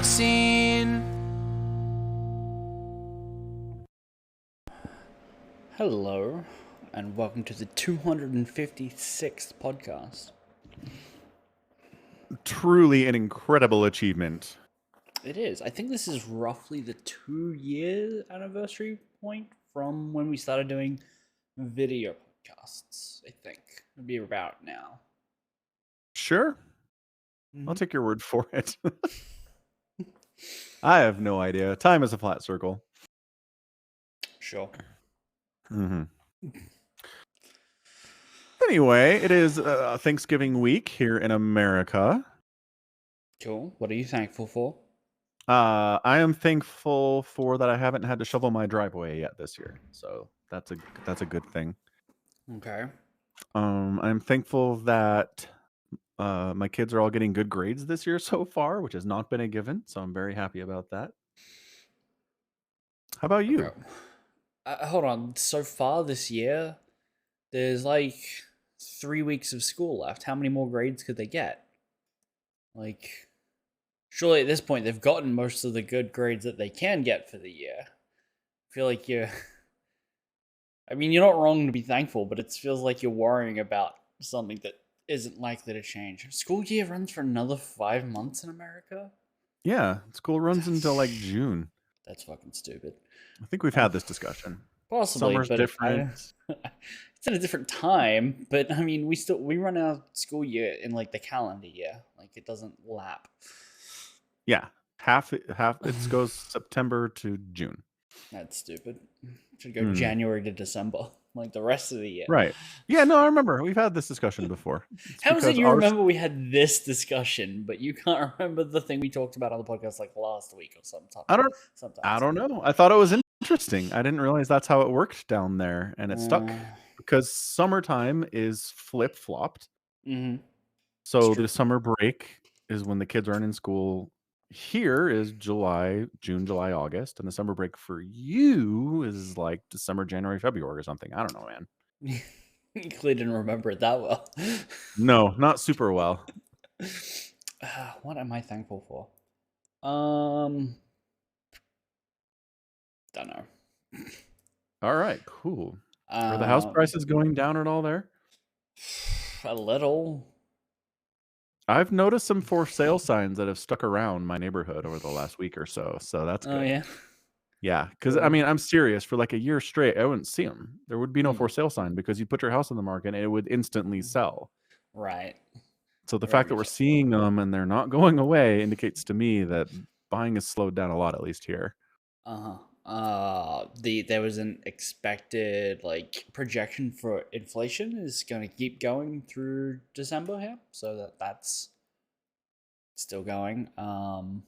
Scene. Hello, and welcome to the 256th podcast. Truly an incredible achievement. It is. I think this is roughly the 2-year anniversary point from when we started doing video podcasts. I think it'll be about now. Sure. I'll take your word for it. I have no idea. Time is a flat circle. Sure. Anyway, it is Thanksgiving week here in America. Cool. What are you thankful for? I am thankful for that I haven't had to shovel my driveway yet this year, so that's a good thing. Okay. I'm thankful that my kids are all getting good grades this year so far, which has not been a given, so I'm very happy about that. How about you? Okay. Hold on. So far this year, there's like 3 weeks of school left. How many more grades could they get? Like, surely at this point they've gotten most of the good grades that they can get for the year. I feel like you're. I mean, you're not wrong to be thankful, but it feels like you're worrying about something that isn't likely to change. School year runs for another 5 months in America? Yeah, school runs until like June. That's fucking stupid. I think we've had this discussion. Possibly, Summer's but different. it's at a different time. But I mean, we run our school year in like the calendar year. Like it doesn't lap. Yeah, half it goes September to June. That's stupid. Should go January to December, like the rest of the year. Right. Yeah, no, I remember. We've had this discussion before. How is it you remember we had this discussion, but you can't remember the thing we talked about on the podcast like last week or sometime? I don't know. I thought it was interesting. I didn't realize that's how it worked down there, and it stuck because summertime is flip-flopped. So the summer break is when the kids aren't in school. Here is June, July, August, and the summer break for you is like December, January, February or something. I don't know, man. You clearly didn't remember it that well. No, not super well. What am I thankful for? Don't know. All right, cool. Are the house prices going down at all there? A little. I've noticed some for sale signs that have stuck around my neighborhood over the last week or so. So that's good. Oh, yeah? Yeah, because I mean, I'm serious. For like a year straight, I wouldn't see them. There would be no for sale sign because you put your house on the market and it would instantly sell. Right. So the fact that we're seeing them and they're not going away indicates to me that buying has slowed down a lot, at least here. There was an expected like projection for inflation is going to keep going through December here, so that's still going. Some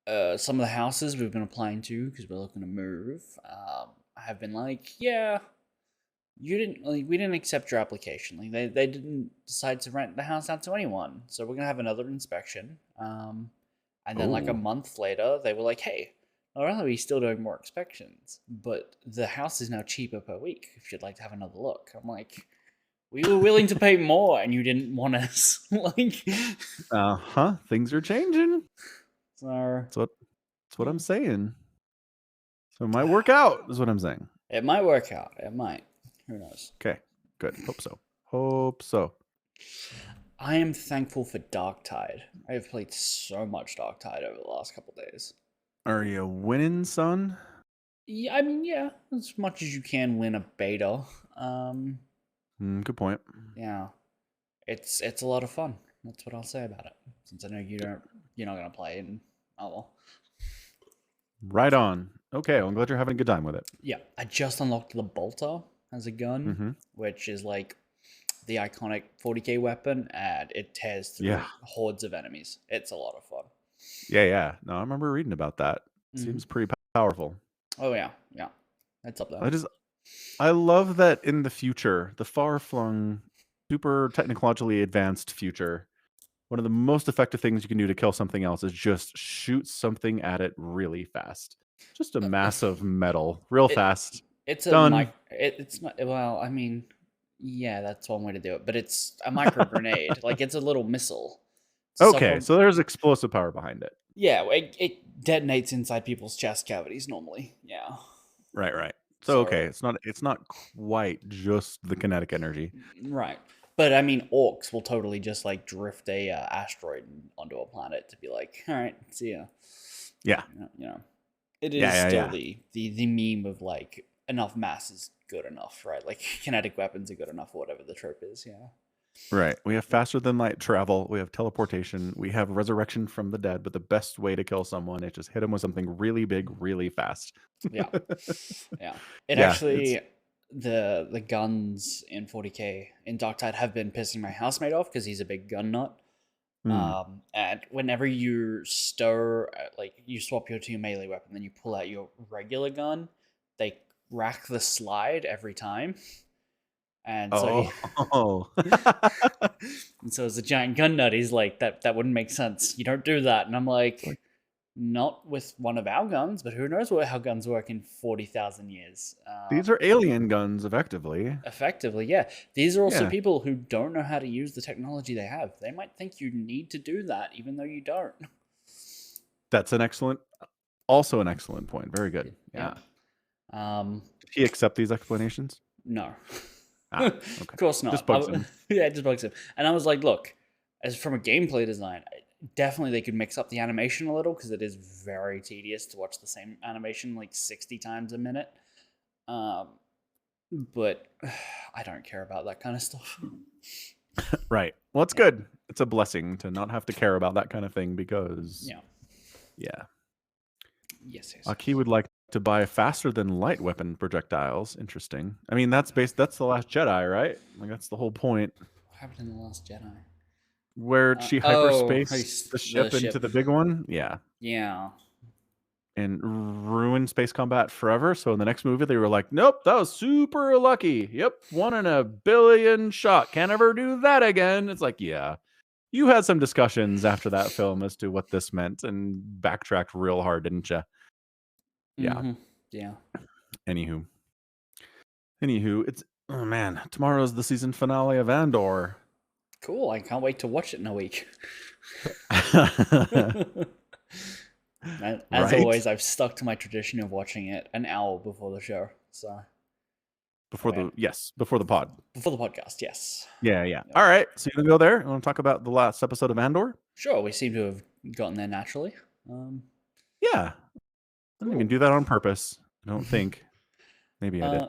of the houses we've been applying to because we're looking to move have been like, yeah, we didn't accept your application. Like they didn't decide to rent the house out to anyone, so we're gonna have another inspection. And then like a month later, they were like, hey, not only are we still doing more inspections, but the house is now cheaper per week if you'd like to have another look. I'm like, we were willing to pay more and you didn't want us. Like, things are changing. So that's what I'm saying. So it might work out, is what I'm saying. It might work out. It might. Who knows? Okay, good. Hope so. I am thankful for Darktide. I have played so much Darktide over the last couple days. Are you winning, son? Yeah, I mean, yeah, as much as you can win a beta. Good point. Yeah, it's a lot of fun. That's what I'll say about it. Since I know you're not gonna play, and well. Right on. Okay, well, I'm glad you're having a good time with it. Yeah, I just unlocked the Bolter as a gun, which is like the iconic 40k weapon, and it tears through hordes of enemies. It's a lot of fun. Yeah. No, I remember reading about that. Seems pretty powerful. Oh yeah, it's up there. I love that in the future, the far-flung, super technologically advanced future, one of the most effective things you can do to kill something else is just shoot something at it really fast. Just a mass of metal, real fast. It's done. It's not. Well, I mean, yeah, that's one way to do it. But it's a micro grenade. Like it's a little missile. Okay, so there's explosive power behind it. Yeah, it detonates inside people's chest cavities normally. Yeah. Right. So okay, So it's not quite just the kinetic energy. right, but I mean, orcs will totally just like drift a asteroid onto a planet to be like, all right, see ya. Yeah. It is still Yeah. the meme of like enough mass is good enough, right? Like kinetic weapons are good enough, or whatever the trope is. Yeah. Right. We have faster than light travel. We have teleportation. We have resurrection from the dead. But the best way to kill someone is just hit them with something really big, really fast. Yeah. Yeah. It Yeah. It's actually the guns in 40K in Darktide have been pissing my housemate off because he's a big gun nut. And whenever you like you swap your to your melee weapon, then you pull out your regular gun, they rack the slide every time. And so oh. and so as a giant gun nut, he's like, that wouldn't make sense. You don't do that. And I'm like, not with one of our guns, but who knows how guns work in 40,000 years. These are alien guns, effectively. Effectively, yeah. These are also people who don't know how to use the technology they have. They might think you need to do that, even though you don't. That's an excellent point. Very good. Yeah. Did he accept these explanations? No. Okay. Of course not. Just bugs him. Yeah, it just bugs him. And I was like, look, as from a gameplay design, definitely they could mix up the animation a little because it is very tedious to watch the same animation like 60 times a minute. But I don't care about that kind of stuff. Right. Well, it's good. It's a blessing to not have to care about that kind of thing because Yes. Aki would like to buy faster than light weapon projectiles. Interesting. I mean, that's the Last Jedi, right? Like that's the whole point. What happened in the Last Jedi? Where she hyperspaced the ship into the big one? Yeah. And ruined space combat forever. So in the next movie, they were like, nope, that was super lucky. Yep, 1 in a billion shot. Can't ever do that again. It's like, yeah. You had some discussions after that film as to what this meant and backtracked real hard, didn't you? Yeah. Mm-hmm. Yeah. Anywho, it's, oh man, tomorrow's the season finale of Andor. Cool. I can't wait to watch it in a week. As always, I've stuck to my tradition of watching it an hour before the show. So before the pod. Before the podcast, yes. Yeah. All right. So you want to go there? You want to talk about the last episode of Andor? Sure. We seem to have gotten there naturally. Yeah. I didn't even do that on purpose. I don't think. Maybe I did.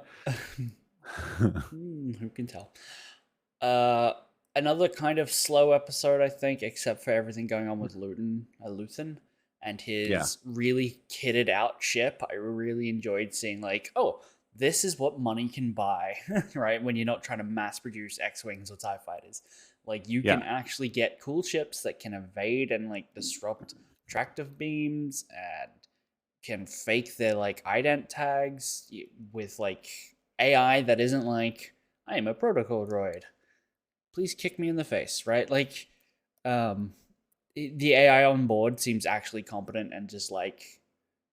Who can tell? Another kind of slow episode, I think, except for everything going on with Luthen and his really kitted out ship. I really enjoyed seeing like, oh, this is what money can buy, right? When you're not trying to mass produce X-Wings or TIE fighters. Like you can actually get cool ships that can evade and like disrupt tractive beams and can fake their like ident tags with like AI that isn't like, I am a protocol droid. Please kick me in the face, right? Like, the AI on board seems actually competent and just like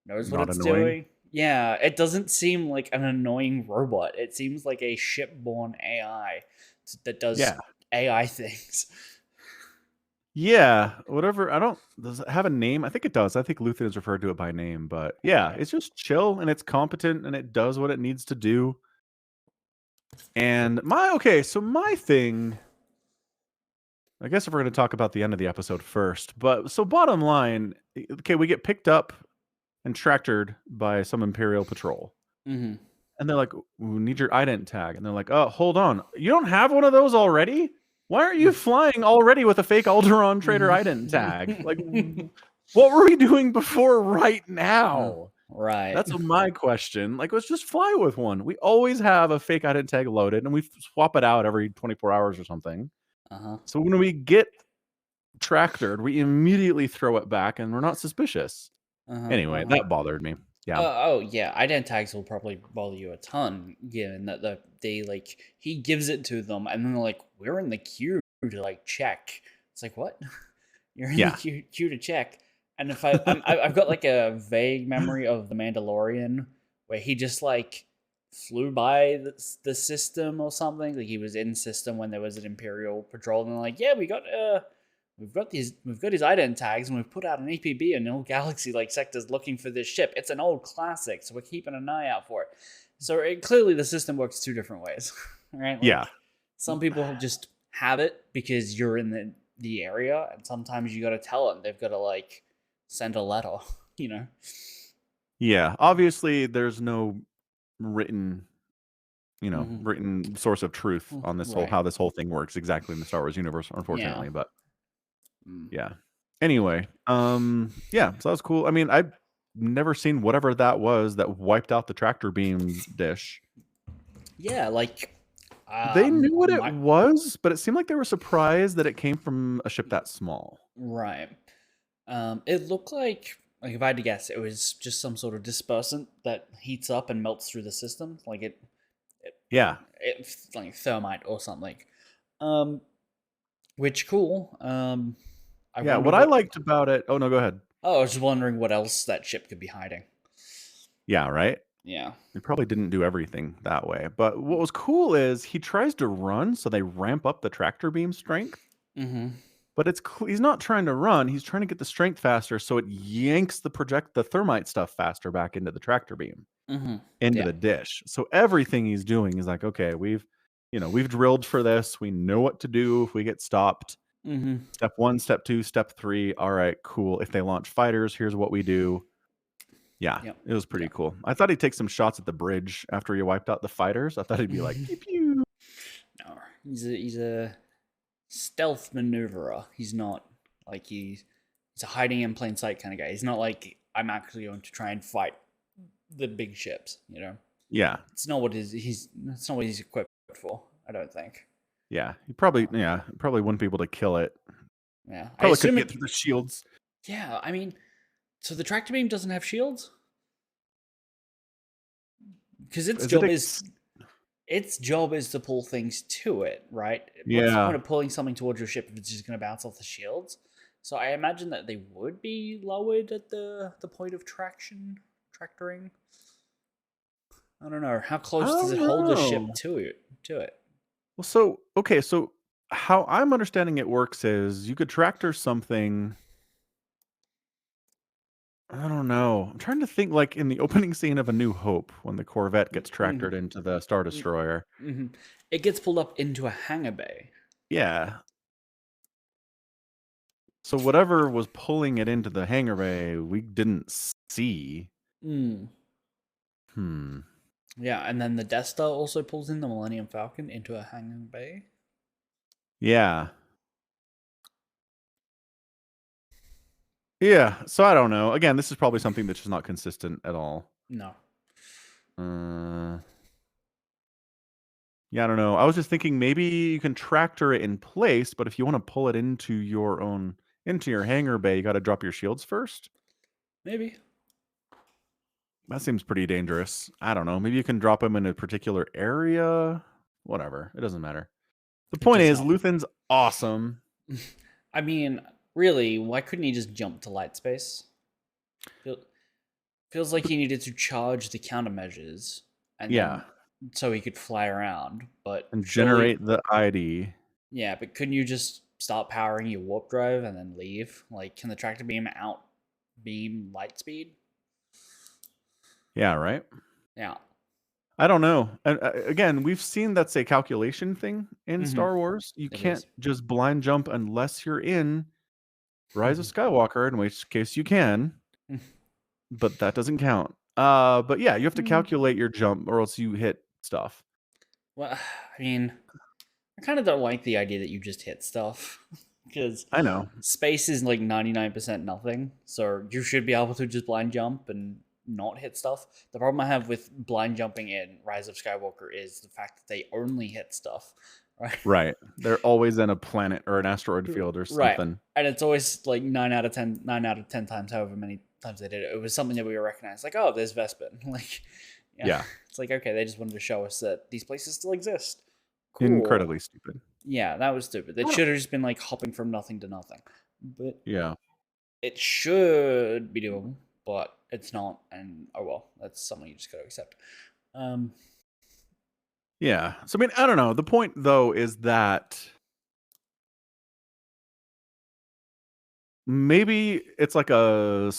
knows what it's doing. Yeah, it doesn't seem like an annoying robot. It seems like a shipborne AI that does AI things. Yeah, whatever. Does it have a name? I think it does. I think Luthen is referred to it by name, but yeah, it's just chill and it's competent and it does what it needs to do. And my thing, I guess if we're going to talk about the end of the episode first, but so bottom line, okay, we get picked up and tractored by some Imperial patrol. Mm-hmm. And they're like, we need your ident tag. And they're like, oh, hold on. You don't have one of those already? Why aren't you flying already with a fake Alderaan trader ident tag? Like, what were we doing before right now? Right. That's my question. Like, let's just fly with one. We always have a fake ident tag loaded, and we swap it out every 24 hours or something. So when we get tractored, we immediately throw it back, and we're not suspicious. Anyway, that bothered me. Yeah. Ident tags will probably bother you a ton, given that he gives it to them, and then they're like, "We're in the queue to like check." It's like, what? You're in the queue to check. And if I've got like a vague memory of The Mandalorian where he just like flew by the system or something. Like he was in system when there was an Imperial patrol, and they're like, "Yeah, we got we've got these ident tags, and we've put out an APB in all galaxy like sectors looking for this ship. It's an old classic, so we're keeping an eye out for it. So clearly the system works two different ways, right? Yeah. Like some people just have it because you're in the area, and sometimes you got to tell them they've got to like send a letter, you know. Yeah. Obviously, there's no written, Mm-hmm. written source of truth on this whole Right. how this whole thing works exactly in the Star Wars universe, Yeah. unfortunately. But Mm. yeah. Anyway, yeah, so that was cool. I mean, I've never seen whatever that was that wiped out the tractor beam dish. Yeah, like They knew what it my was, but it seemed like they were surprised that it came from a ship that small. right. It looked like if I had to guess, it was just some sort of dispersant that heats up and melts through the system, like Yeah. it's like thermite or something. Um, which cool. I Yeah, wonder what I what. liked about it. Oh no, go ahead. Oh, I was just wondering what else that ship could be hiding. Yeah, right? Yeah. They probably didn't do everything that way. But what was cool is he tries to run, so they ramp up the tractor beam strength. Mm-hmm. But he's not trying to run. He's trying to get the strength faster, so it yanks the thermite stuff faster back into the tractor beam, Mm-hmm. into Yeah. the dish. So everything he's doing is like, okay, we've drilled for this. We know what to do if we get stopped. Mm-hmm. Step 1, step 2, step 3. All right, cool. If they launch fighters, here's what we do. Yeah, Yep. it was pretty Yep. cool. I thought he'd take some shots at the bridge after he wiped out the fighters. I thought he'd be like, pew pew. No, he's a stealth maneuverer. He's not like he's a hiding in plain sight kind of guy. He's not like I'm actually going to try and fight the big ships. You know, Yeah, it's not what that's not what he's equipped for. I don't think. yeah. Um, Probably wouldn't be able to kill it. yeah, I Probably couldn't assume get it. through the shields. Yeah, I mean, so the tractor beam doesn't have shields because Is it its job is to pull things to it, right? What's the Yeah. point of pulling something towards your ship if it's just going to bounce off the shields? So I imagine that they would be lowered at the point of tractoring. I don't know. How I close does don't it hold the ship know. to it? Well, so how I'm understanding it works is you could tractor something. I don't know. I'm trying to think like in the opening scene of A New Hope when the Corvette gets Mm-hmm. tractored into the Star Destroyer. Mm-hmm. It gets pulled up into a hangar bay. Yeah. So whatever was pulling it into the hangar bay, we didn't see. Mm. Hmm. Yeah, and then the Death Star also pulls in the Millennium Falcon into a hangar bay. Yeah. Yeah. So I don't know. Again, this is probably something that's just not consistent at all. No. Uh, yeah, I don't know. I was just thinking maybe you can tractor it in place, but if you want to pull it into your hangar bay, you got to drop your shields first. Maybe. That seems pretty dangerous. I don't know. Maybe you can drop them in a particular area. Whatever. It doesn't matter. The It point does is, not. Luthen's awesome. I mean, really, why couldn't he just jump to light space? Feels like he needed to charge the countermeasures and Yeah. then so he could fly around. But And surely, generate the ID. yeah. But couldn't you just start powering your warp drive and then leave? Like, can the tractor beam out beam light speed? Yeah, right? Yeah. I don't know. And again, we've seen that's a calculation thing in Mm-hmm. Star Wars. You It can't is. just blind jump unless you're in Rise of Skywalker, in which case you can, but that doesn't count. But yeah, you have to calculate your jump or else you hit stuff. Well, I mean, I kind of don't like the idea that you just hit stuff because I know. space is like 99% nothing. So you should be able to just blind jump and not hit stuff. The problem I have with blind jumping in Rise of Skywalker is the fact that they only hit stuff, right? Right. They're always in a planet or an asteroid field or Right. something. And it's always like 9 out of 10 times, however many times they did it. It was something that we recognized. Like, oh, there's Vespin. Like, Yeah. It's like, okay, they just wanted to show us that these places still exist. Cool. Incredibly stupid. Yeah, that was stupid. It should have just been like hopping from nothing to nothing. But Yeah. it should be doable, but it's not. And oh well, that's something you just gotta accept. Yeah. So I mean, I don't know. The point though is that maybe it's like a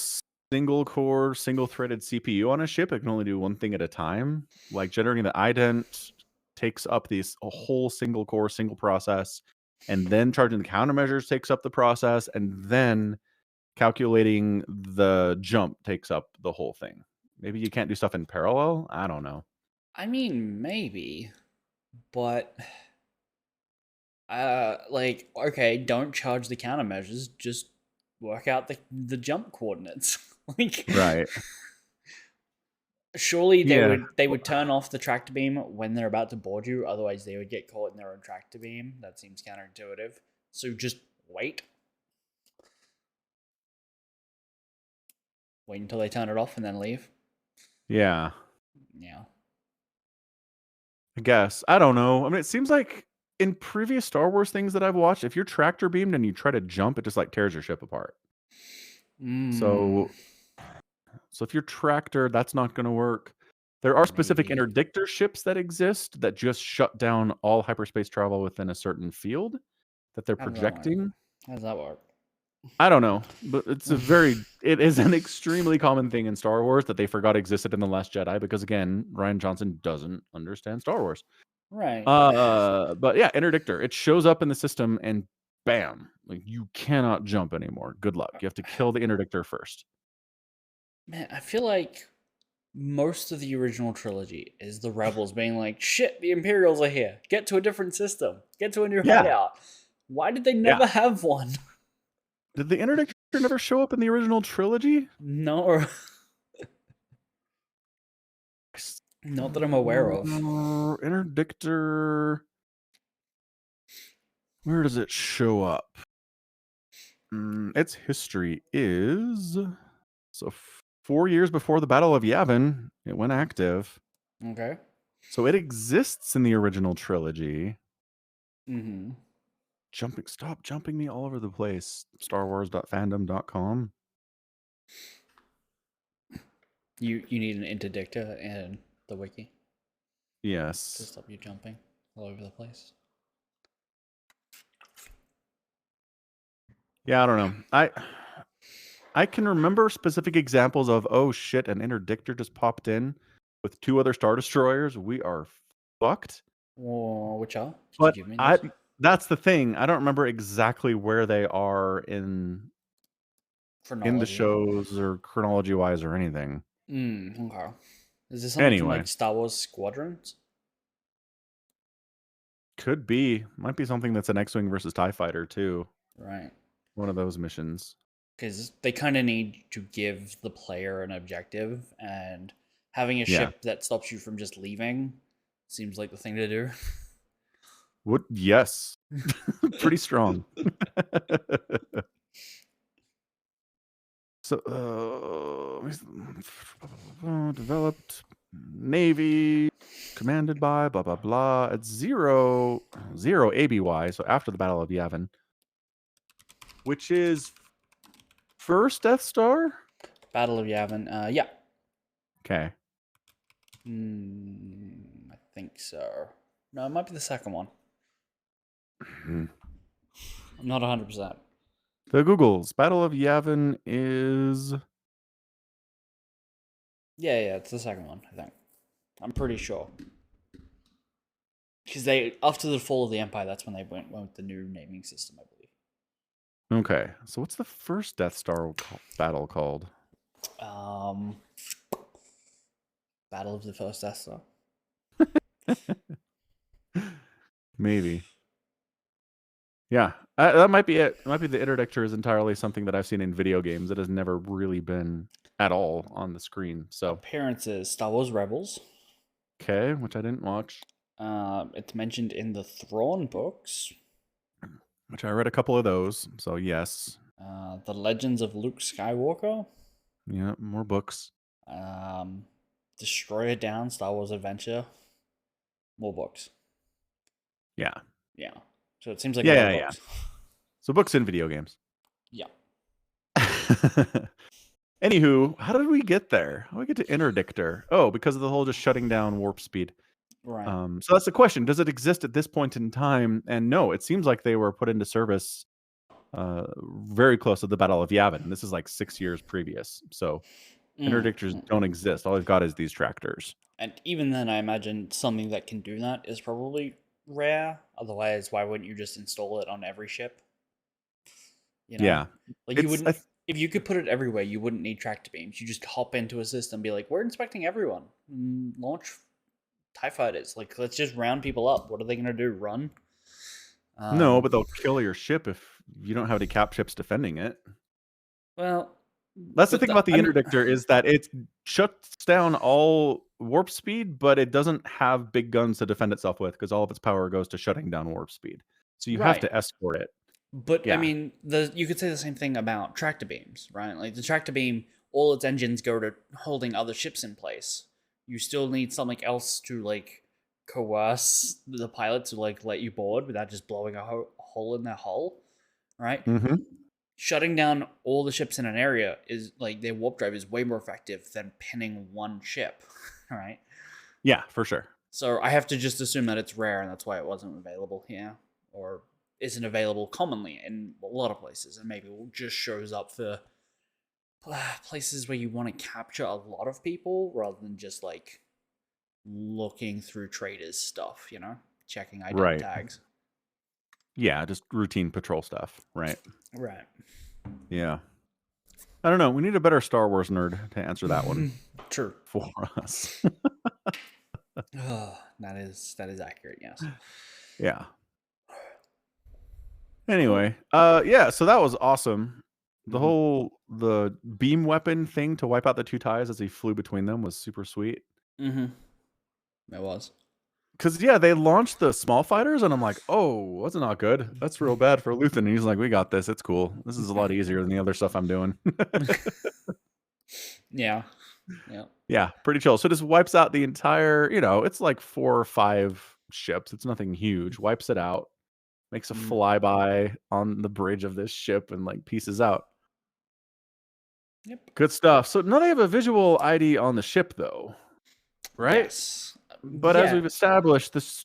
single core, single threaded CPU on a ship. It can only do one thing at a time. Like generating the ident takes up a whole single core, single process, and then charging the countermeasures takes up the process, and then calculating the jump takes up the whole thing. Maybe you can't do stuff in parallel. I don't know. I mean, maybe, but like, okay, don't charge the countermeasures. Just work out the jump coordinates. Like, Right. surely Yeah. they would turn off the tractor beam when they're about to board you. Otherwise, they would get caught in their own tractor beam. That seems counterintuitive. So just wait. Wait until they turn it off and then leave. Yeah. Yeah. I guess. I don't know. I mean, it seems like in previous Star Wars things that I've watched, if you're tractor beamed and you try to jump, it just like tears your ship apart. So if you're tractor, that's not going to work. There are specific Maybe. interdictor ships that exist that just shut down all hyperspace travel within a certain field that they're How does that work? projecting. How does that work? I don't know, but it is an extremely common thing in Star Wars that they forgot existed in The Last Jedi because, again, Rian Johnson doesn't understand Star Wars. Right. But yeah, interdictor. It shows up in the system and bam, like you cannot jump anymore. Good luck. You have to kill the interdictor first. Man, I feel like most of the original trilogy is the rebels being like, shit, the Imperials are here. Get to a different system. Get to a new hideout. Why did they never have one? Did the interdictor never show up in the original trilogy? No. Not that I'm aware of. Interdictor. Where does it show up? Its history is so 4 years before the Battle of Yavin, it went active. Okay. So it exists in the original trilogy. Mm-hmm. Stop jumping me all over the place. StarWars.fandom.com. You need an interdictor and the wiki to Yes. stop you jumping all over the place. Yeah, I don't know. I can remember specific examples of, oh shit, an interdictor just popped in with 2 other Star Destroyers. We are fucked. Which are? But you give me those? that's the thing. I don't remember exactly where they are in the shows or chronology-wise or anything. Okay. Is this something from Anyway. like Star Wars Squadrons? Could be. Might be something that's an X-Wing versus TIE Fighter, too. Right. One of those missions. Because they kind of need to give the player an objective, and having a ship that stops you from just leaving seems like the thing to do. Yes. Pretty strong. So, developed Navy, commanded by blah blah blah at 0 ABY. So after the Battle of Yavin, which is first Death Star. Battle of Yavin. Yeah. Okay. I think so. No, it might be the second one. I'm not 100%. The Googles. Battle of Yavin is... Yeah, it's the second one, I think. I'm pretty sure. Because after the fall of the Empire, that's when they went with the new naming system, I believe. Okay, so what's the first Death Star battle called? Battle of the First Death Star. Maybe. Yeah, that might be it. It might be the interdictor is entirely something that I've seen in video games. It has never really been at all on the screen. So appearances: Star Wars Rebels. Okay, which I didn't watch. It's mentioned in the Thrawn books, which I read a couple of those. So yes. The Legends of Luke Skywalker. Yeah, more books. Destroyer Down, Star Wars Adventure. More books. Yeah. So it seems like a lot of books. So books and video games. Yeah. Anywho, how did we get there? How did we get to interdictor? Oh, because of the whole just shutting down warp speed. Right. So that's the question. Does it exist at this point in time? And no, it seems like they were put into service very close to the Battle of Yavin. And this is like 6 years previous. So interdictors don't exist. All they've got is these tractors. And even then, I imagine something that can do that is probably rare. Otherwise, why wouldn't you just install it on every ship? You know, Yeah. like you wouldn't. If you could put it everywhere, you wouldn't need tractor beams. You just hop into a system, be like, "We're inspecting everyone. Launch TIE fighters. Like, let's just round people up. What are they gonna do? Run?" No, but they'll kill your ship if you don't have any cap ships defending it. Well, that's the thing about the interdictor is that it shuts down all warp speed, but it doesn't have big guns to defend itself with because all of its power goes to shutting down warp speed. So you have to escort it. But yeah. I mean, you could say the same thing about tractor beams, right? Like the tractor beam, all its engines go to holding other ships in place. You still need something else to like coerce the pilot to like let you board without just blowing a hole in their hull, right? Mm-hmm. Shutting down all the ships in an area is like their warp drive is way more effective than pinning one ship, right? Yeah, for sure. So I have to just assume that it's rare and that's why it wasn't available here or isn't available commonly in a lot of places, and maybe it just shows up for places where you want to capture a lot of people rather than just like looking through traders stuff, you know, checking ID tags. Yeah, just routine patrol stuff, right? Right. Yeah. I don't know. We need a better Star Wars nerd to answer that one. True. For us. That is accurate, yes. Yeah. Anyway, yeah, so that was awesome. The beam weapon thing to wipe out the 2 TIEs as he flew between them was super sweet. It was. Because, yeah, they launched the small fighters, and I'm like, oh, that's not good. That's real bad for Luthen. And he's like, we got this. It's cool. This is a lot easier than the other stuff I'm doing. Yeah. Yeah, pretty chill. So it just wipes out the entire, it's like 4 or 5 ships. It's nothing huge. Wipes it out. Makes a flyby on the bridge of this ship and like pieces out. Yep. Good stuff. So now they have a visual ID on the ship, though, right? Yes. But as we've established, this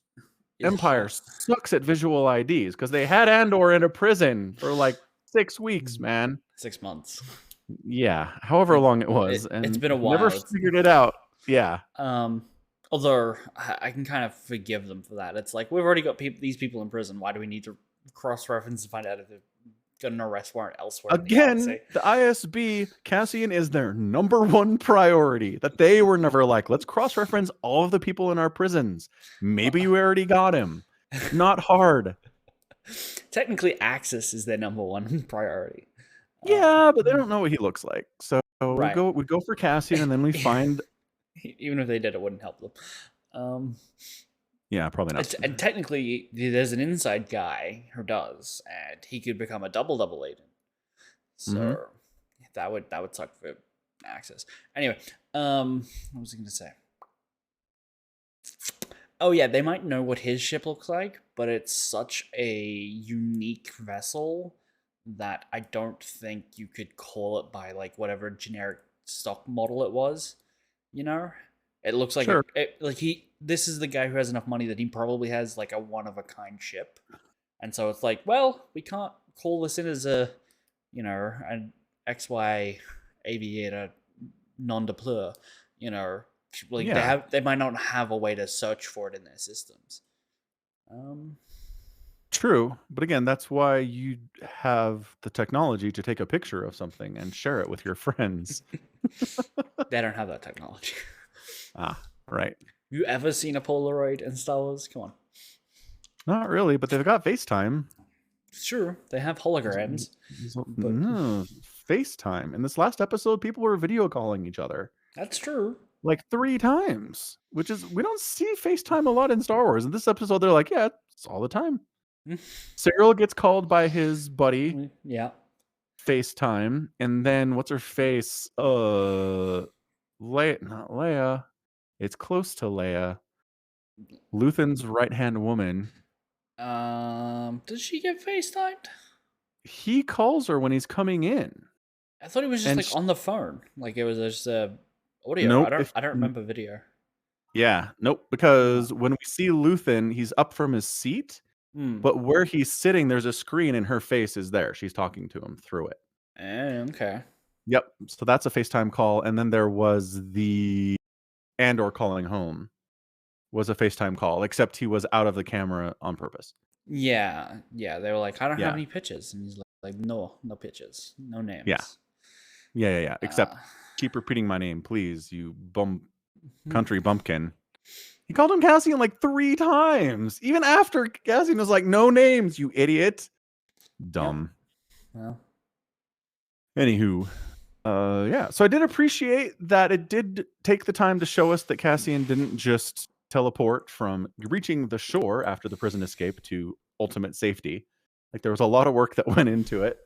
Empire sucks at visual IDs because they had Andor in a prison for like 6 weeks, man. 6 months. Yeah, however long it was, and it's been a while. Never figured it out. Yeah. Although I can kind of forgive them for that. It's like we've already got these people in prison. Why do we need to cross-reference and find out if they've got an arrest warrant elsewhere? Again, the ISB, Cassian is their #1 priority. That they were never like, let's cross-reference all of the people in our prisons. Maybe you already got him. Not hard. Technically, Axis is their #1 priority. Yeah, but they don't know what he looks like. So we go for Cassian, and then we find. Even if they did, it wouldn't help them. Yeah, probably not. And technically, there's an inside guy who does, and he could become a double agent. So that would suck for Axis. Anyway, what was I going to say? Oh yeah, they might know what his ship looks like, but it's such a unique vessel that I don't think you could call it by like whatever generic stock model it was. You know, it looks like this is the guy who has enough money that he probably has like a one-of-a-kind ship, and so it's like, well, we can't call this in as a, an XY aviator non-deploy, like they might not have a way to search for it in their systems. True, but again, that's why you have the technology to take a picture of something and share it with your friends. They don't have that technology. Right. You ever seen a Polaroid in Star Wars? Come on. Not really, but they've got FaceTime. Sure, they have holograms. No, FaceTime. In this last episode, people were video calling each other. That's true. Like 3 times, which is, we don't see FaceTime a lot in Star Wars. In this episode, they're like, yeah, it's all the time. Cyril gets called by his buddy. Yeah. FaceTime. And then what's her face? Leia, not Leia. It's close to Leia. Luthen's right-hand woman. Does she get FaceTimed? He calls her when he's coming in. I thought it was just like on the phone. Like it was just audio. Nope, I don't remember video. Yeah, nope. Because when we see Luthen, he's up from his seat, Mm. But where he's sitting, there's a screen and her face is there. She's talking to him through it. Okay. Yep. So that's a FaceTime call. And then there was the Andor calling home was a FaceTime call, except he was out of the camera on purpose. Yeah. Yeah. They were like, I don't have Yeah. any pictures. And he's like, no, no pictures. No Yeah. names. Yeah. Uh, Except keep repeating my name, please, you hmm. country bumpkin. He called him Cassian like 3 times. Even after Cassian was like, no names, you idiot. Dumb. Yeah. Well. Anywho, yeah. So I did appreciate that it did take the time to show us that Cassian didn't just teleport from reaching the shore after the prison escape to ultimate safety. Like there was a lot of work that went into it,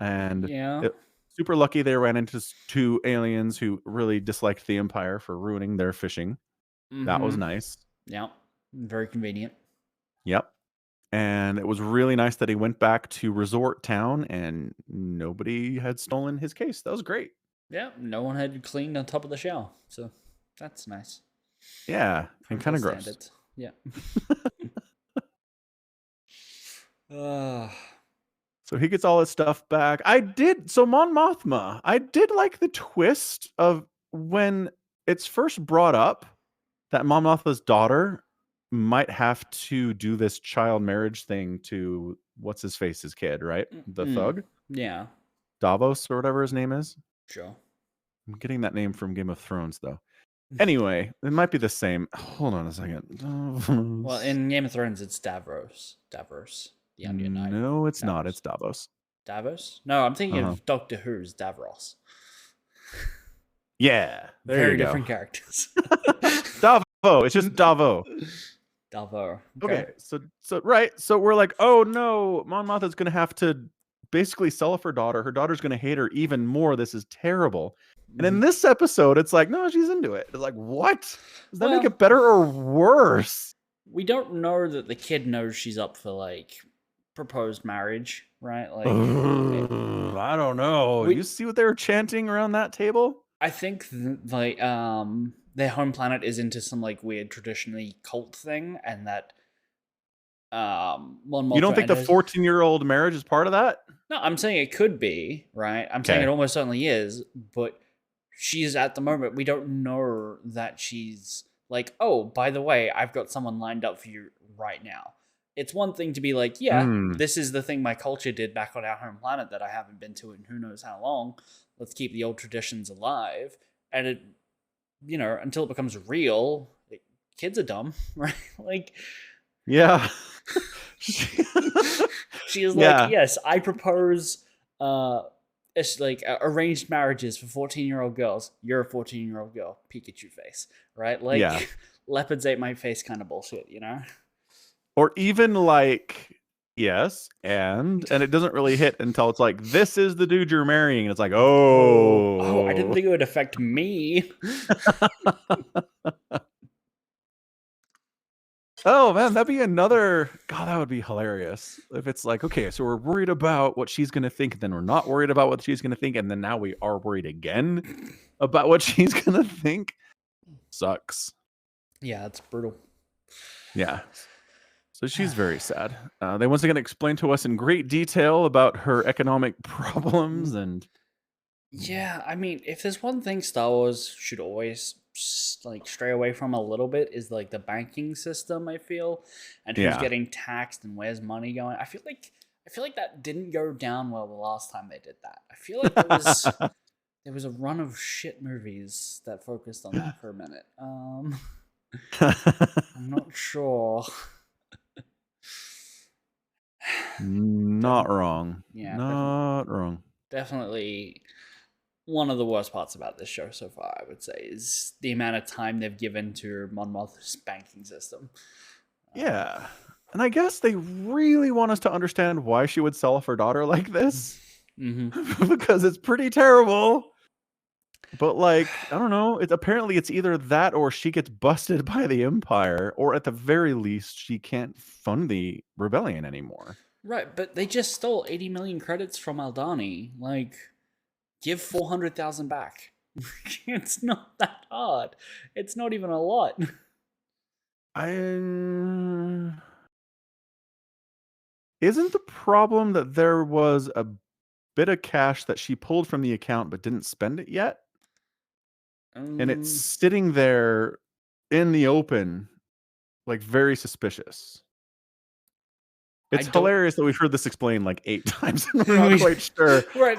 and Yeah. super lucky they ran into 2 aliens who really disliked the Empire for ruining their fishing. That was nice. Yeah. Very convenient. Yep. And it was really nice that he went back to Resort Town and nobody had stolen his case. That was great. Yeah. No one had cleaned on top of the shell. So that's nice. Yeah. And kind of gross. Standards. Yeah. uh, So he gets all his stuff back. So Mon Mothma, I did like the twist of when it's first brought up that Mon Mothma's daughter might have to do this child marriage thing to what's his face's kid, right? The thug? Yeah. Davos or whatever his name is. Sure. I'm getting that name from Game of Thrones though. Anyway, it might be the same. Hold on a second. Well, in Game of Thrones, it's Davros. The Onion Knight. No, it's not. It's Davos. Davos? No, I'm thinking of Doctor Who's Davros. Yeah. Very different characters. Davo. It's just Davo. Davo. Okay. So right. So we're like, oh no, Mon Mothma's gonna have to basically sell off her daughter. Her daughter's gonna hate her even more. This is terrible. And in this episode, it's like, no, she's into it. It's like, what? Does that make it better or worse? We don't know that the kid knows she's up for like proposed marriage, right? Like, I don't know. You see what they were chanting around that table? I think like their home planet is into some like weird traditionally cult thing, and that you don't think the 14-year-old marriage is part of that? No, I'm saying it could be, right? I'm saying it almost certainly is, but she's at the moment, we don't know that she's like, oh, by the way, I've got someone lined up for you right now. It's one thing to be like, yeah, this is the thing my culture did back on our home planet that I haven't been to in who knows how long. Let's keep the old traditions alive. And it, you know, until it becomes real, kids are dumb, right? Like, yeah. She is like, yes, I propose it's like arranged marriages for 14-year-old girls. You're a 14-year-old girl, Pikachu face, right? Like leopards ate my face kind of bullshit, you know? Or even like, yes, and it doesn't really hit until it's like, this is the dude you're marrying. And it's like, oh, I didn't think it would affect me. Oh man, that'd be another. God, that would be hilarious if it's like, okay, so we're worried about what she's gonna think, and then we're not worried about what she's gonna think, and then now we are worried again about what she's gonna think. Sucks. Yeah, it's brutal. Yeah. So she's very sad. They once again explain to us in great detail about her economic problems and. Yeah, I mean, if there's one thing Star Wars should always like stray away from a little bit is like the banking system, I feel, and who's getting taxed and where's money going. I feel like that didn't go down well the last time they did that. I feel like there was a run of shit movies that focused on that for a minute. I'm not sure. Not wrong. Yeah, not wrong. Definitely one of the worst parts about this show so far, I would say, is the amount of time they've given to Mon Mothma's banking system. Yeah. And I guess they really want us to understand why she would sell off her daughter like this. Because it's pretty terrible. But like, I don't know. Apparently it's either that or she gets busted by the Empire, or at the very least, she can't fund the rebellion anymore. Right, but they just stole 80 million credits from Aldani. Like, give 400,000 back. It's not that hard. It's not even a lot. Isn't the problem that there was a bit of cash that she pulled from the account but didn't spend it yet? And it's sitting there in the open, like, very suspicious. It's hilarious that we've heard this explained like 8 times and we're not quite sure. Right.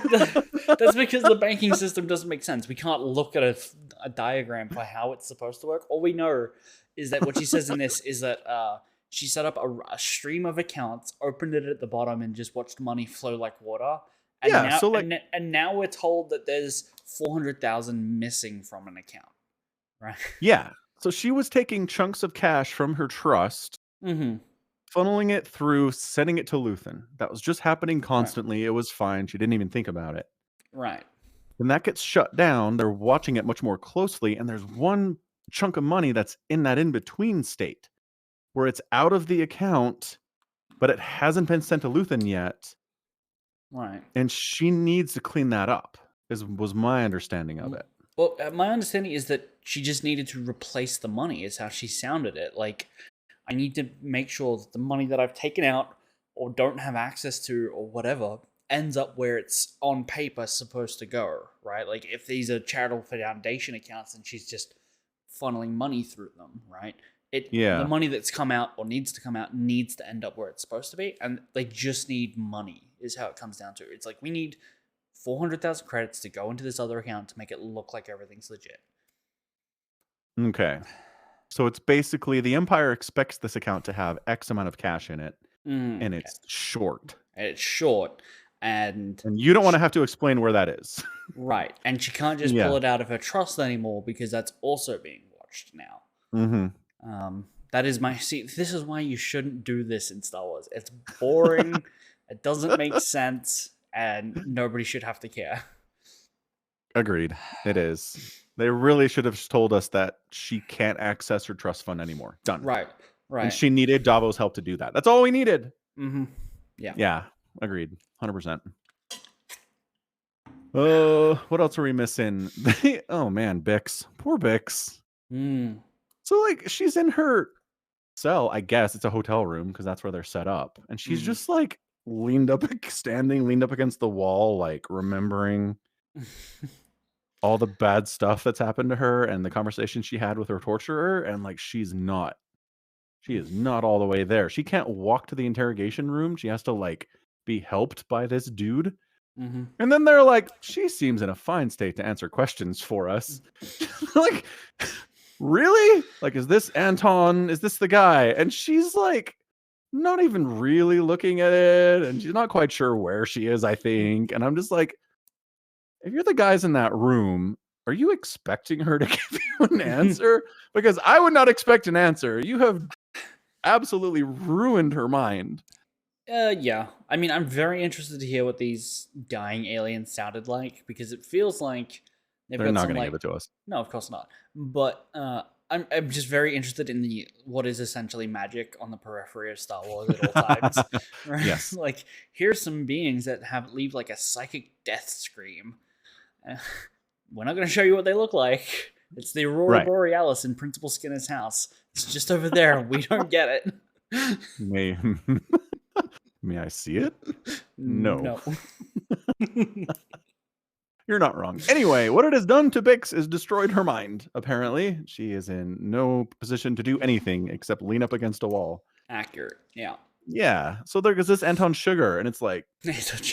That's because the banking system doesn't make sense. We can't look at a diagram for how it's supposed to work. All we know is that what she says in this is that she set up a stream of accounts, opened it at the bottom, and just watched money flow like water. And Yeah, now, so, like- and now we're told that there's 400,000 missing from an account, right? Yeah. So she was taking chunks of cash from her trust, funneling it through, sending it to Luthen. That was just happening constantly. It was fine. She didn't even think about it. Right. When that gets shut down, they're watching it much more closely, and there's one chunk of money that's in that in-between state where it's out of the account, but it hasn't been sent to Luthen yet. Right. And she needs to clean that up, was my understanding of it. Well, my understanding is that she just needed to replace the money, is how she sounded it. Like, I need to make sure that the money that I've taken out or don't have access to or whatever ends up where it's on paper supposed to go, right? Like, if these are charitable foundation accounts and she's just funneling money through them, right? The money that's come out or needs to come out needs to end up where it's supposed to be, and they just need money, is how it comes down to. It's like, we need 400,000 credits to go into this other account to make it look like everything's legit. Okay. So it's basically the Empire expects this account to have X amount of cash in it, and it's short. And it's short, and you don't want to have to explain where that is. Right. And she can't just pull it out of her trust anymore because that's also being watched now. That is this is why you shouldn't do this in Star Wars. It's boring, it doesn't make sense, and nobody should have to care. Agreed. It is. They really should have told us that she can't access her trust fund anymore. Done. Right. And she needed Davo's help to do that. That's all we needed. Yeah. Yeah. Agreed. 100%. What else are we missing? Oh man, Bix. Poor Bix. So like, she's in her cell. I guess it's a hotel room because that's where they're set up, and she's just like leaned up against the wall, like remembering all the bad stuff that's happened to her and the conversation she had with her torturer, and like she is not all the way there. She can't walk to the interrogation room. She has to like be helped by this dude. And then they're like, she seems in a fine state to answer questions for us. Like, really? Like, is this Anton? Is this the guy? And she's like, not even really looking at it, and she's not quite sure where she is, I think. And I'm just like, if you're the guys in that room, are you expecting her to give you an answer? Because I would not expect an answer. You have absolutely ruined her mind. Yeah. I mean, I'm very interested to hear what these dying aliens sounded like, because it feels like they're not going to give it to us. No, of course not. But I'm just very interested in what is essentially magic on the periphery of Star Wars at all times. Right? Yes. Like, here's some beings that leave like a psychic death scream. We're not going to show you what they look like. It's the Aurora Borealis in Principal Skinner's house. It's just over there. We don't get it. May I see it? No. You're not wrong. Anyway, what it has done to Bix is destroyed her mind, apparently. She is in no position to do anything except lean up against a wall. Accurate, yeah. Yeah. So there goes this Anton Sugar, and it's like,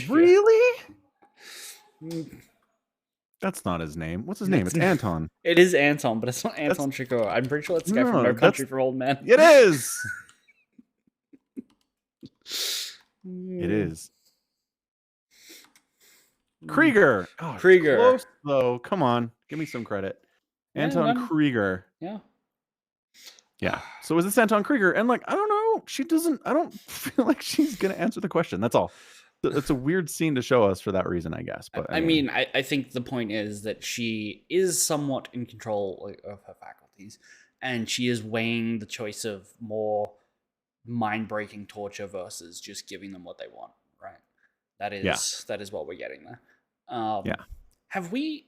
really? That's not his name. What's his name? It's Anton. It is Anton, but it's not Anton Chigurh. I'm pretty sure it's the guy from No Country for Old Men. It is! It is. Krieger. Oh, Krieger. Close, though. Come on. Give me some credit. Anton Krieger. Yeah. Yeah. So is this Anton Krieger? And like, I don't know. I don't feel like she's going to answer the question. That's all. It's a weird scene to show us for that reason, I guess. But anyway. I mean, I think the point is that she is somewhat in control of her faculties, and she is weighing the choice of more mind-breaking torture versus just giving them what they want, right? That is what we're getting there. Have we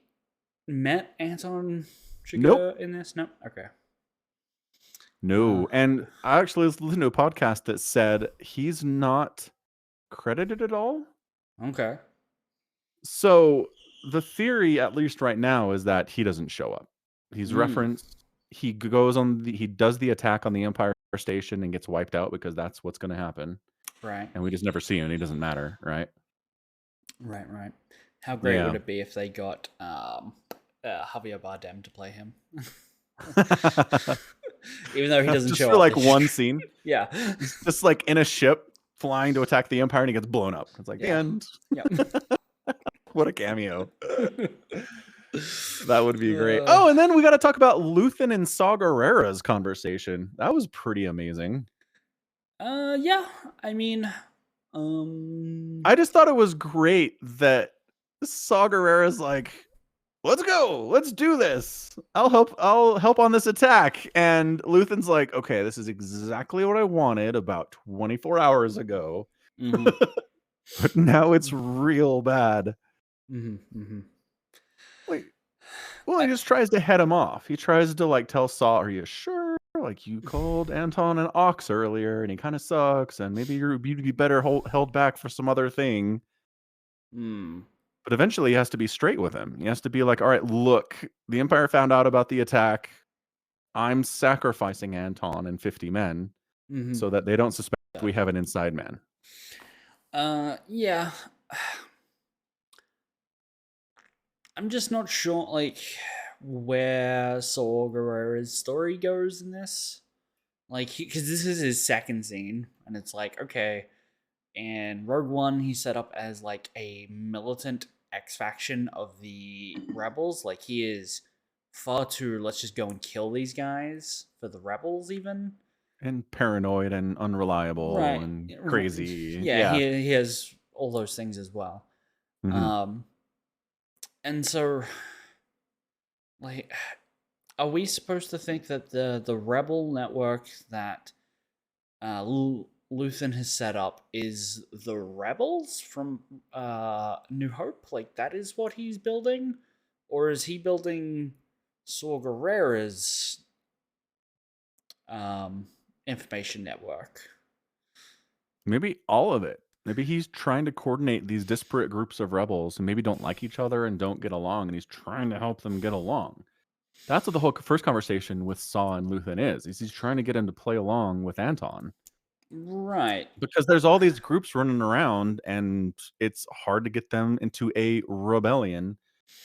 met Anton Chigurh in this? No? Okay. No. And I actually listened to a podcast that said he's not credited at all. Okay. So the theory, at least right now, is that he doesn't show up. He's Mm, referenced. He does the attack on the Empire Station and gets wiped out because that's what's going to happen, right. and we just never see him. He doesn't matter, right? Right, right. How great would Yeah. it be if they got Javier Bardem to play him? Even though he doesn't Just show for up. like one scene, Yeah. he's just like in a ship flying to attack the Empire, and he gets blown up. It's like the Yeah. end. Yep. What a cameo! That would be great. Uh, Oh, and then we got to talk about Luthen and Saw Gerrera's conversation. That was pretty amazing. yeah. I mean, I just thought it was great that Saw Gerrera's like, let's go, let's do this. I'll help on this attack. And Luthen's like, okay, this is exactly what I wanted about 24 hours ago. mhm, But now it's real bad. mhm, mhm. Like, well, he I, just tries to head him off. He tries to like tell Saw, are you sure? Like, you called Anton an ox earlier and he kind of sucks, and maybe you'd be better held back for some other thing. mm, But eventually he has to be straight with him. He has to be like, all right, look, the Empire found out about the attack. I'm sacrificing Anton and 50 men mhm. so that they don't suspect we have an inside man. Yeah. I'm just not sure, like, where Saw Gerrera's story goes in this. Like, because this is his second scene, and it's like, okay, in Rogue One, he's set up as like a militant X faction of the rebels. Like, he is far too, let's just go and kill these guys for the rebels, even. And paranoid and unreliable Right. and crazy. Yeah, Yeah. he has all those things as well. Hmm. Um, and so, like, are we supposed to think that the rebel network that Luthen has set up is the rebels from New Hope? Like, that is what he's building, or is he building Saw Gerrera's um, information network? Maybe all of it. Maybe he's trying to coordinate these disparate groups of rebels who maybe don't like each other and don't get along, and he's trying to help them get along. That's what the whole first conversation with Saw and Luthen is he's trying to get him to play along with Anton. Right. Because there's all these groups running around, and it's hard to get them into a rebellion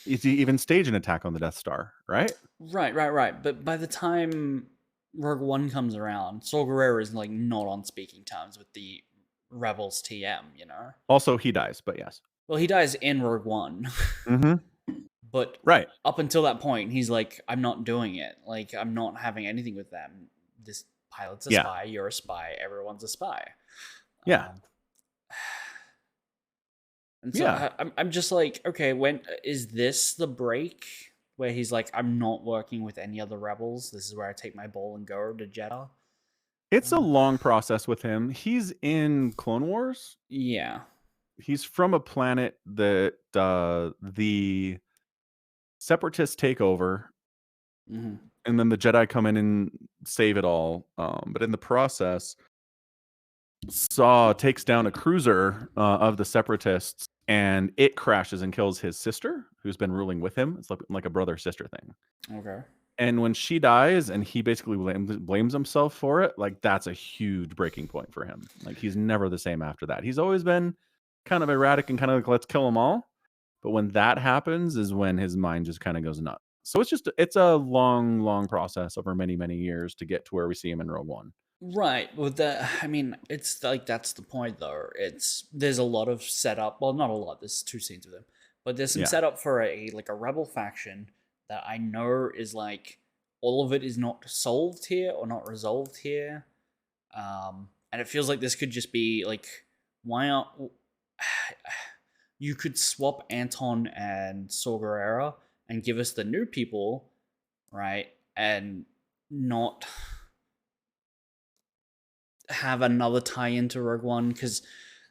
to even stage an attack on the Death Star, right? Right. But by the time Rogue One comes around, Saw Gerrera is like not on speaking terms with the rebels TM, you know? Also, he dies, but yes. Well, he dies in Rogue One. Mm-hmm. But Right. up until that point, he's like, I'm not doing it. Like, I'm not having anything with them. This pilot's a Yeah. spy, you're a spy, everyone's a spy. Yeah. And so Yeah. I'm just like, okay, when is this the break where he's like, I'm not working with any other rebels? This is where I take my ball and go to Jeddah. It's a long process with him. He's in Clone Wars. Yeah. He's from a planet that the Separatists take over, Hmm. and then the Jedi come in and save it all. But in the process, Saw takes down a cruiser of the Separatists, and it crashes and kills his sister, who's been ruling with him. It's like a brother-sister thing. Okay. And when she dies, and he basically blames himself for it, like, that's a huge breaking point for him. Like, he's never the same after that. He's always been kind of erratic and kind of like, let's kill them all. But when that happens is when his mind just kind of goes nuts. So it's a long, long process over many, many years to get to where we see him in Rogue One. Right. Well, I mean, it's like that's the point, though. There's a lot of setup. Well, not a lot. There's two scenes with him, but there's some Yeah. setup for a rebel faction that I know is like all of it is not solved here or not resolved here, and it feels like this could just be like, why aren't you could swap Anton and Saw Gerrera and give us the new people, right? And not have another tie into Rogue One, because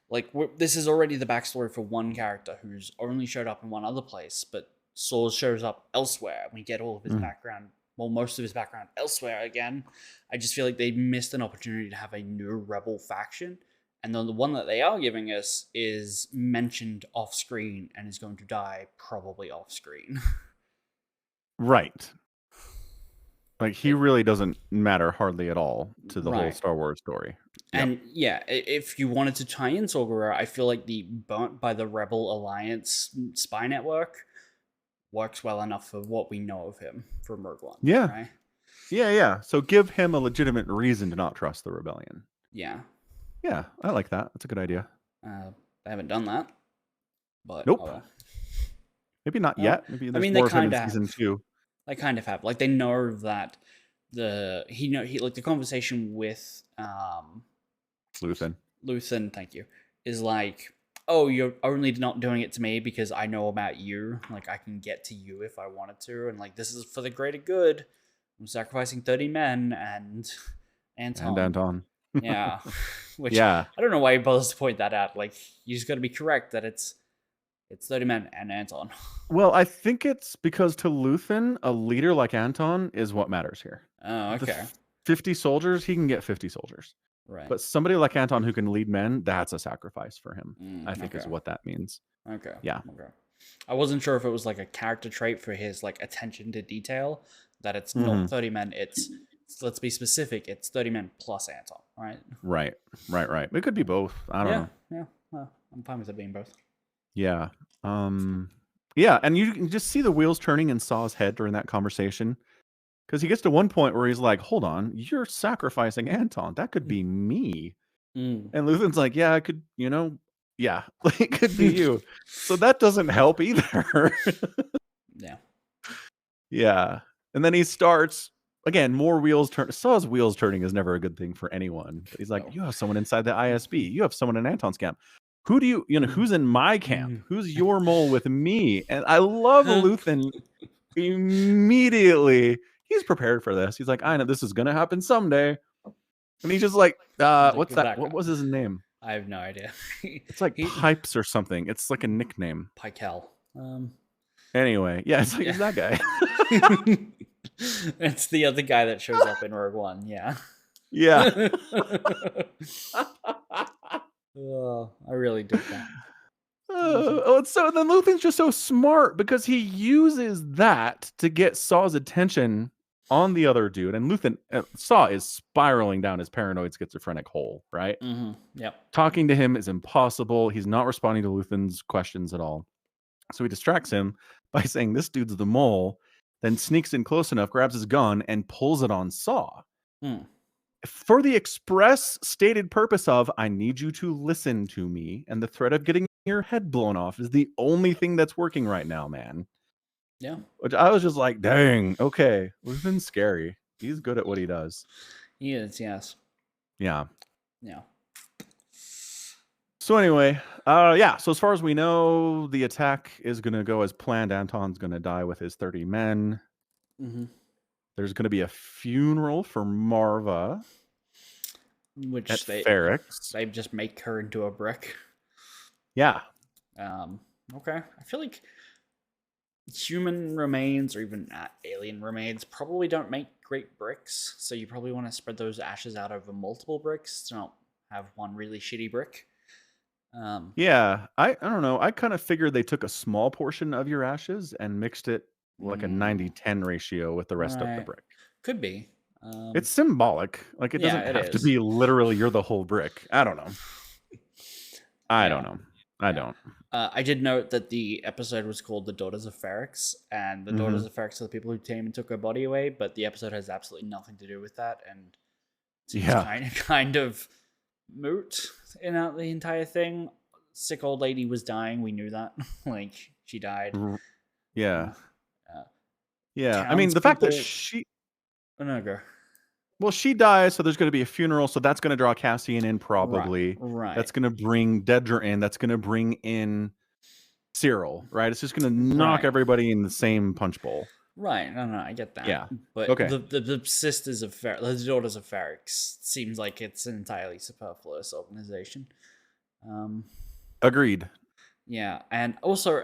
like this is already the backstory for one character who's only showed up in one other place, but Saw shows up elsewhere, and we get all of his background, well, most of his background elsewhere again. I just feel like they missed an opportunity to have a new rebel faction, And then the one that they are giving us is mentioned off screen and is going to die probably off screen. Right. Like, he really doesn't matter hardly at all to the whole Star Wars story. Yep. And yeah, if you wanted to tie in Saw Gerrera, I feel like the Burnt by the Rebel Alliance spy network works well enough for what we know of him from Rogue One. Yeah. Right? Yeah. So give him a legitimate reason to not trust the rebellion. Yeah. Yeah, I like that. That's a good idea. They haven't done that. But nope. Maybe not yet. Maybe there's more of him in season 2. They kind of have. Like, they know that he like the conversation with Luthen, thank you, is like, oh, you're only not doing it to me because I know about you. Like, I can get to you if I wanted to, and like, this is for the greater good. I'm sacrificing 30 men and Anton. Yeah. Which, I don't know why he bothers to point that out. Like, you just got to be correct that it's 30 men and Anton. Well, I think it's because to Luthen, a leader like Anton is what matters here. Oh, okay. 50 soldiers, he can get 50 soldiers. Right. But somebody like Anton who can lead men, that's a sacrifice for him. I think is what that means. Okay. Yeah. Okay. I wasn't sure if it was like a character trait for his like attention to detail, that it's not 30 men, it's, let's be specific, it's 30 men plus Anton, right? Right. It could be both. I don't know. Yeah. Well, I'm fine with it being both. Yeah. Yeah, and you can just see the wheels turning in Saw's head during that conversation. Because he gets to one point where he's like, hold on, you're sacrificing Anton. That could be me. And Luthen's like, yeah, I could, yeah, it could be you. So that doesn't help either. Yeah. And then he starts, again, more wheels turn. Saw's wheels turning is never a good thing for anyone. But he's like, you have someone inside the ISB. You have someone in Anton's camp. Who do you who's in my camp? Who's your mole with me? And I love Luthen immediately. He's prepared for this. He's like, I know this is going to happen someday. And he's just like, what's that? What was his name? I have no idea. It's like Pipes or something. It's like a nickname. Pikel. Anyway, yeah, it's like, it's that guy. It's the other guy that shows up in Rogue One. Yeah. Yeah. Oh, I really did that. So then Luthen's just so smart because he uses that to get Saw's attention on the other dude. And Luthen, Saw is spiraling down his paranoid schizophrenic hole, right? Yep. Talking to him is impossible. He's not responding to Luthen's questions at all. So he distracts him by saying, this dude's the mole, then sneaks in close enough, grabs his gun, and pulls it on Saw. For the express stated purpose of, I need you to listen to me, and the threat of getting your head blown off is the only thing that's working right now, man. Yeah. Which I was just like, dang, okay. Luthen's scary. He's good at what he does. He is, yes. Yeah. Yeah. So anyway, so as far as we know, the attack is going to go as planned. Anton's going to die with his 30 men. There's going to be a funeral for Marva. Which at Ferrix. They just make her into a brick. Yeah. Okay. I feel like human remains or even alien remains probably don't make great bricks. So you probably want to spread those ashes out over multiple bricks to not have one really shitty brick. Yeah. I don't know. I kind of figured they took a small portion of your ashes and mixed it like a 90-10 ratio with the rest of the brick. Could be. It's symbolic. Like, it doesn't have to be literally you're the whole brick. I don't know. I don't. I did note that the episode was called The Daughters of Ferrix, and the Daughters of Ferrix are the people who came and took her body away, but the episode has absolutely nothing to do with that, and it's kind of moot in the entire thing. Sick old lady was dying. We knew that. Like, she died. Yeah. I mean, the fact that she... Oh, no, go. Well, she dies, so there's going to be a funeral, so that's going to draw Cassian in, probably. Right. That's going to bring Dedra in. That's going to bring in Cyril, right? It's just going to knock everybody in the same punch bowl. Right. No, I get that. Yeah. But the sisters of the Daughters of Ferrix seems like it's an entirely superfluous organization. Agreed. Yeah, and also,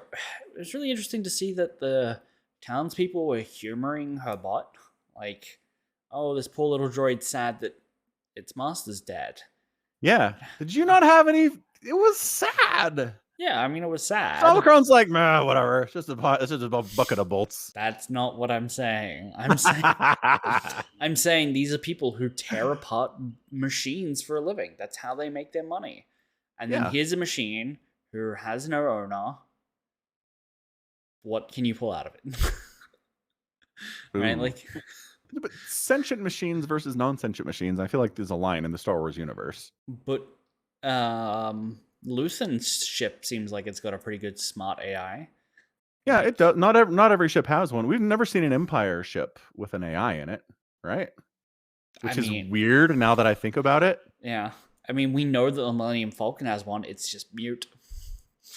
it's really interesting to see that the townspeople were humoring her bot. Like, oh, this poor little droid's sad that its master's dead. Yeah. Did you not have any? It was sad. Yeah, I mean, it was sad. Falcon's like, man, whatever. It's just a bucket of bolts. That's not what I'm saying. I'm saying these are people who tear apart machines for a living. That's how they make their money. And then Yeah. here's a machine who has no owner. What can you pull out of it? Right? Ooh. Like, But sentient machines versus non-sentient machines, I feel like there's a line in the Star Wars universe. but Luthen's ship seems like it's got a pretty good smart AI. Yeah, it does. Not every ship has one. We've never seen an Empire ship with an AI in it, right? Which is weird now that I think about it. Yeah. I mean, we know that the Millennium Falcon has one. It's just mute.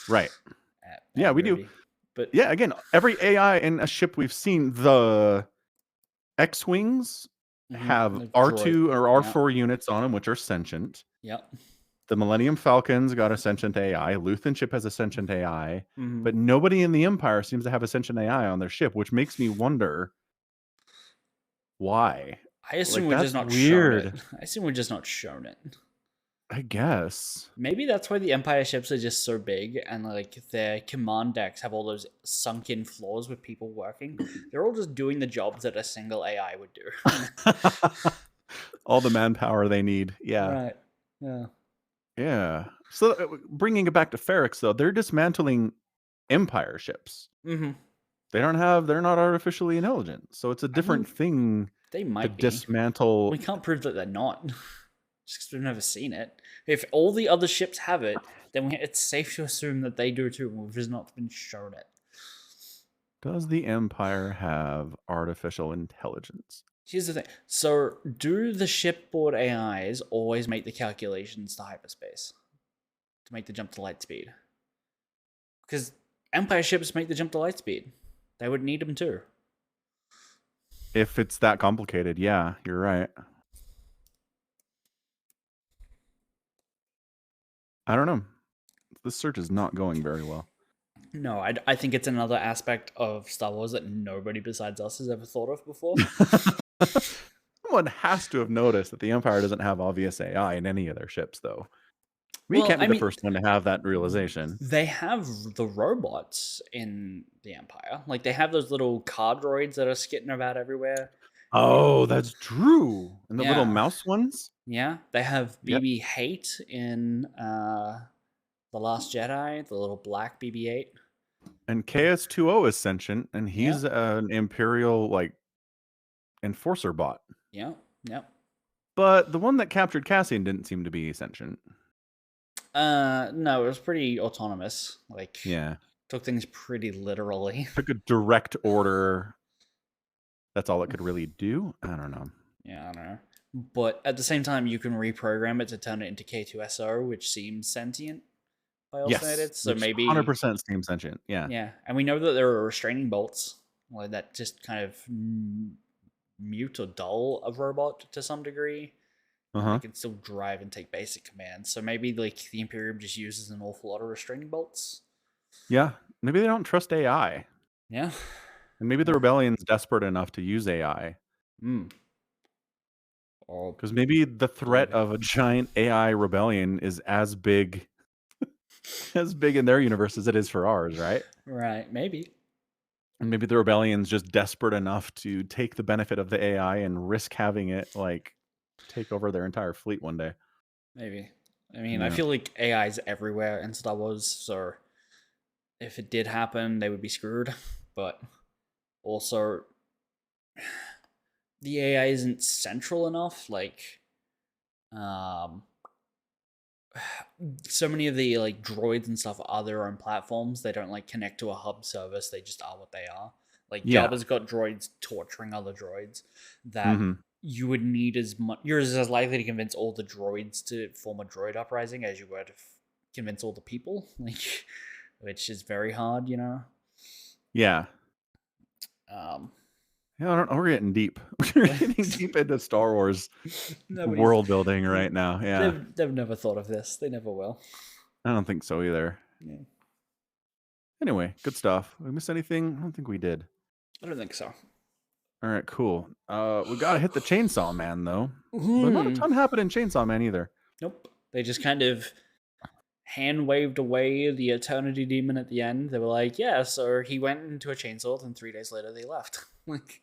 Right. Yeah, we do. But yeah, again, every AI in a ship we've seen, the X-Wings have R2 or R4 units on them, which are sentient. Yep. The Millennium Falcon's got a sentient AI. Luthen ship has a sentient AI. But nobody in the Empire seems to have a sentient AI on their ship, which makes me wonder why. I assume we're just not shown it. I assume we're just not shown it. I guess. Maybe that's why the Empire ships are just so big and like their command decks have all those sunken floors with people working. They're all just doing the jobs that a single AI would do. All the manpower they need. Yeah. Right. Yeah. Yeah. So bringing it back to Ferrix, though, they're dismantling Empire ships. Mm-hmm. They're not artificially intelligent. So it's a different thing. They might dismantle. We can't prove that they're not. Just because we've never seen it. If all the other ships have it, then it's safe to assume that they do too. We've just not been shown it. Does the Empire have artificial intelligence? Here's the thing. So, do the shipboard AIs always make the calculations to hyperspace? To make the jump to light speed? Because Empire ships make the jump to light speed. They would need them too. If it's that complicated, yeah, you're right. I don't know. This search is not going very well. No, I think it's another aspect of Star Wars that nobody besides us has ever thought of before. Someone has to have noticed that the Empire doesn't have obvious AI in any of their ships, though. We can't be the first one to have that realization. They have the robots in the Empire. Like, they have those little car droids that are skitting about everywhere. Oh, that's true. And the little mouse ones? Yeah, they have BB-8 in The Last Jedi, the little black BB-8. And KS-2O is sentient, and he's an Imperial, like, enforcer bot. Yeah, But the one that captured Cassian didn't seem to be sentient. No, it was pretty autonomous. Like, took things pretty literally. Took a direct order. That's all it could really do? I don't know. Yeah, I don't know. But at the same time, you can reprogram it to turn it into K2SO, which seems sentient by all standards. So maybe 100% seems sentient. Yeah. Yeah, and we know that there are restraining bolts, like that just kind of mute or dull a robot to some degree. They can still drive and take basic commands. So maybe like the Imperium just uses an awful lot of restraining bolts. Yeah, maybe they don't trust AI. Yeah. And maybe the rebellion's desperate enough to use AI. Because maybe the threat of a giant AI rebellion is as big in their universe as it is for ours, right? Right, maybe. And maybe the rebellion's just desperate enough to take the benefit of the AI and risk having it like take over their entire fleet one day. Maybe. I mean, I feel like AI's everywhere in Star Wars, so if it did happen, they would be screwed. But also, the AI isn't central enough. Like, so many of the like droids and stuff are their own platforms. They don't like connect to a hub service. They just are what they are. Like Jabba's got droids torturing other droids that you would need as much. You're as likely to convince all the droids to form a droid uprising as you were to convince all the people. Like, which is very hard, you know. Yeah. Yeah, I don't know. We're getting deep. We're getting deep into Star Wars world building right now. Yeah, they've never thought of this. They never will. I don't think so either. Yeah. Anyway, good stuff. We miss anything? I don't think we did. I don't think so. All right, cool. We gotta hit the Chainsaw Man though. But not a ton happened in Chainsaw Man either. Nope. They just kind of hand waved away the Eternity Demon at the end. They were like, yeah, so he went into a chainsaw, and 3 days later they left. Like,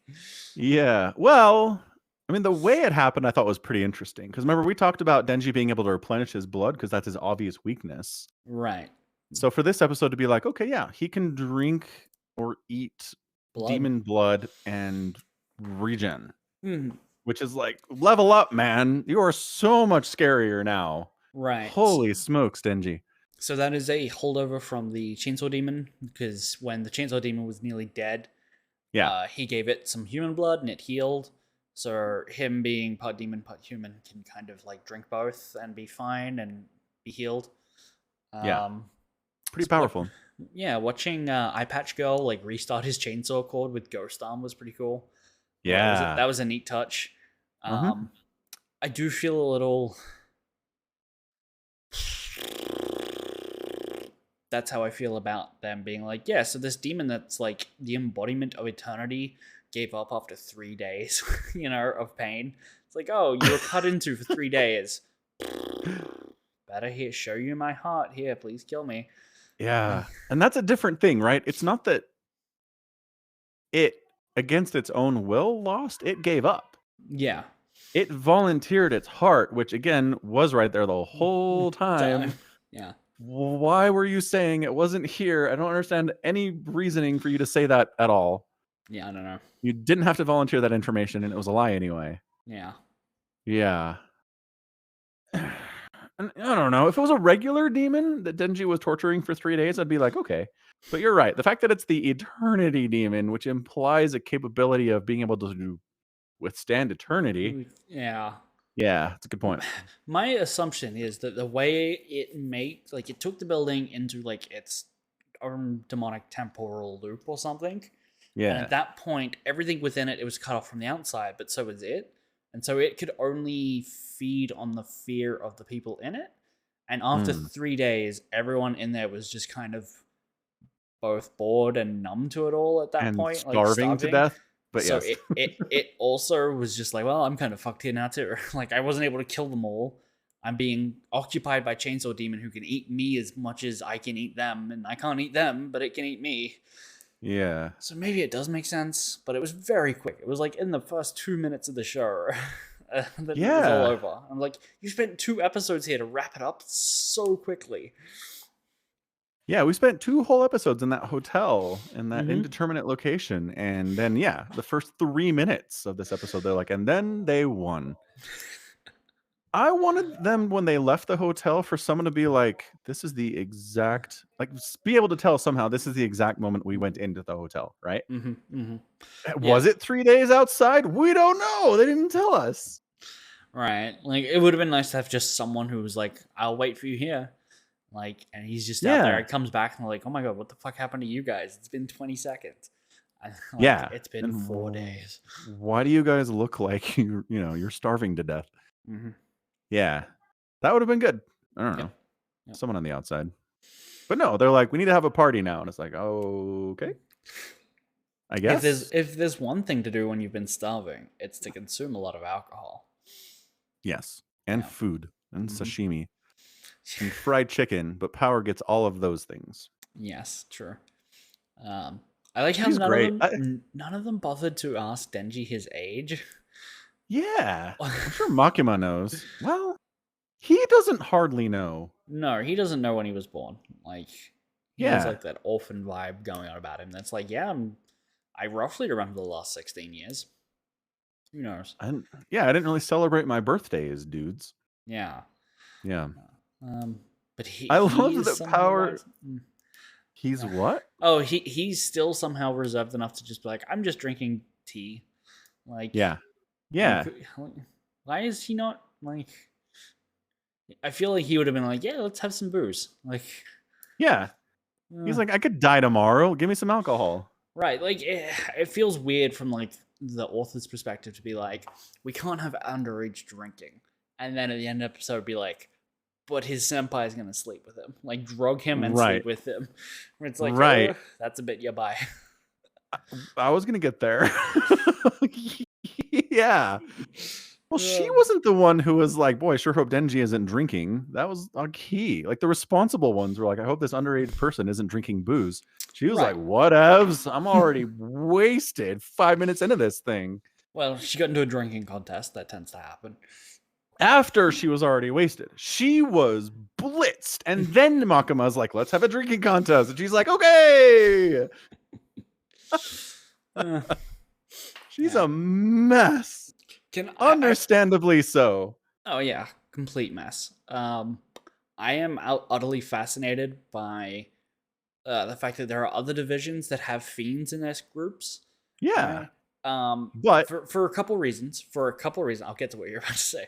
Yeah. Well, I mean, the way it happened, I thought was pretty interesting. Because remember, we talked about Denji being able to replenish his blood because that's his obvious weakness. right. So for this episode to be like, okay, yeah, he can drink or eat demon blood and regen, which is like, level up, man. You are so much scarier now. Right. Holy smokes, Denji. So that is a holdover from the Chainsaw Demon, because when the Chainsaw Demon was nearly dead, he gave it some human blood and it healed. So him being part demon, part human can kind of like drink both and be fine and be healed. Pretty powerful. Watching Eye Patch Girl like restart his chainsaw cord with Ghost Arm was pretty cool. Yeah. That was a neat touch. I do feel a little... That's how I feel about them being like, yeah, so this demon that's like the embodiment of eternity gave up after 3 days, of pain. It's like, oh, you were cut into for 3 days. Better show you my heart. Here, please kill me. Yeah. And that's a different thing, right? It's not that it, against its own will, lost. It gave up. Yeah. It volunteered its heart, which again was right there the whole time. Yeah. Why were you saying it wasn't here? I don't understand any reasoning for you to say that at all. Yeah, I don't know. You didn't have to volunteer that information, and it was a lie anyway. Yeah. Yeah. And I don't know. If it was a regular demon that Denji was torturing for 3 days, I'd be like, okay. But you're right. The fact that it's the Eternity Demon, which implies a capability of being able to withstand eternity. Yeah. Yeah, that's a good point. My assumption is that the way it took the building into like its own demonic temporal loop or something. Yeah. And at that point, everything within it was cut off from the outside, but so was it. And so it could only feed on the fear of the people in it. And after 3 days, everyone in there was just kind of both bored and numb to it all at that point. Starving to death. But so yes. it also was just like, well, I'm kind of fucked here now too. Like, I wasn't able to kill them all. I'm being occupied by Chainsaw Demon, who can eat me as much as I can eat them. And I can't eat them, but it can eat me. Yeah. So maybe it does make sense, but it was very quick. It was like in the first 2 minutes of the show that it was all over. I'm like, you spent 2 episodes here to wrap it up so quickly. Yeah, we spent 2 whole episodes in that hotel in that indeterminate location. And then, the first 3 minutes of this episode, they're like, and then they won. I wanted them, when they left the hotel, for someone to be like, this is the exact, like, be able to tell somehow this is the exact moment we went into the hotel, right? Was it 3 days outside? We don't know. They didn't tell us. Right. Like, it would have been nice to have just someone who was like, I'll wait for you here. Like, and he's just out there. It comes back and they're like, oh my God, what the fuck happened to you guys? It's been 20 seconds. Like, it's been 4 days. Why do you guys look like you're starving to death? Yeah, that would have been good. I don't know. Someone on the outside. But no, they're like, we need to have a party now. And it's like, okay. I guess. If there's one thing to do when you've been starving, it's to consume a lot of alcohol. Yes. And food. And sashimi. And fried chicken. But Power gets all of those things. Yes, true. I like how none of them bothered to ask Denji his age. Yeah. I'm sure Makima knows. Well, he doesn't hardly know. No, he doesn't know when he was born. Like, he has like that orphan vibe going on about him. That's like, I roughly remember the last 16 years. Who knows? I didn't really celebrate my birthdays, dudes. Yeah. Yeah. But I love that Power. He's what? Oh, he's still somehow reserved enough to just be like, I'm just drinking tea. Like, yeah. Like, why is he not like? I feel like he would have been like, yeah, let's have some booze. Like, yeah. He's like, I could die tomorrow. Give me some alcohol. Right. Like, it feels weird from like the author's perspective to be like, we can't have underage drinking, and then at the end of the episode be like, but his senpai is gonna sleep with him, like drug him and sleep with him. Where it's like, oh, that's a bit yabai. I was gonna get there. Yeah. Well, she wasn't the one who was like, boy, I sure hope Denji isn't drinking. That was key. Like the responsible ones were like, I hope this underage person isn't drinking booze. She was like, whatevs. I'm already wasted 5 minutes into this thing. Well, she got into a drinking contest. That tends to happen. After she was already wasted. She was blitzed. And then Makama's like, let's have a drinking contest. And she's like, okay. She's a mess. Understandably so. Oh, yeah. Complete mess. I am utterly fascinated by the fact that there are other divisions that have fiends in their groups. Yeah. But for a couple reasons. I'll get to what you're about to say.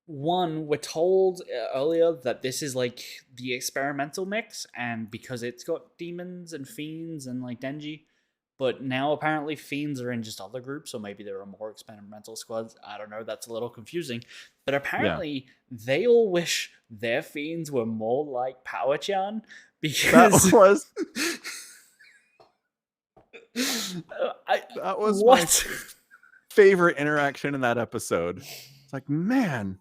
One, we're told earlier that this is like the experimental mix, and because it's got demons and fiends and like Denji. But now apparently fiends are in just other groups, or maybe there are more experimental squads. I don't know. That's a little confusing. But apparently they all wish their fiends were more like Power-chan, because that was my favorite interaction in that episode. It's like, man,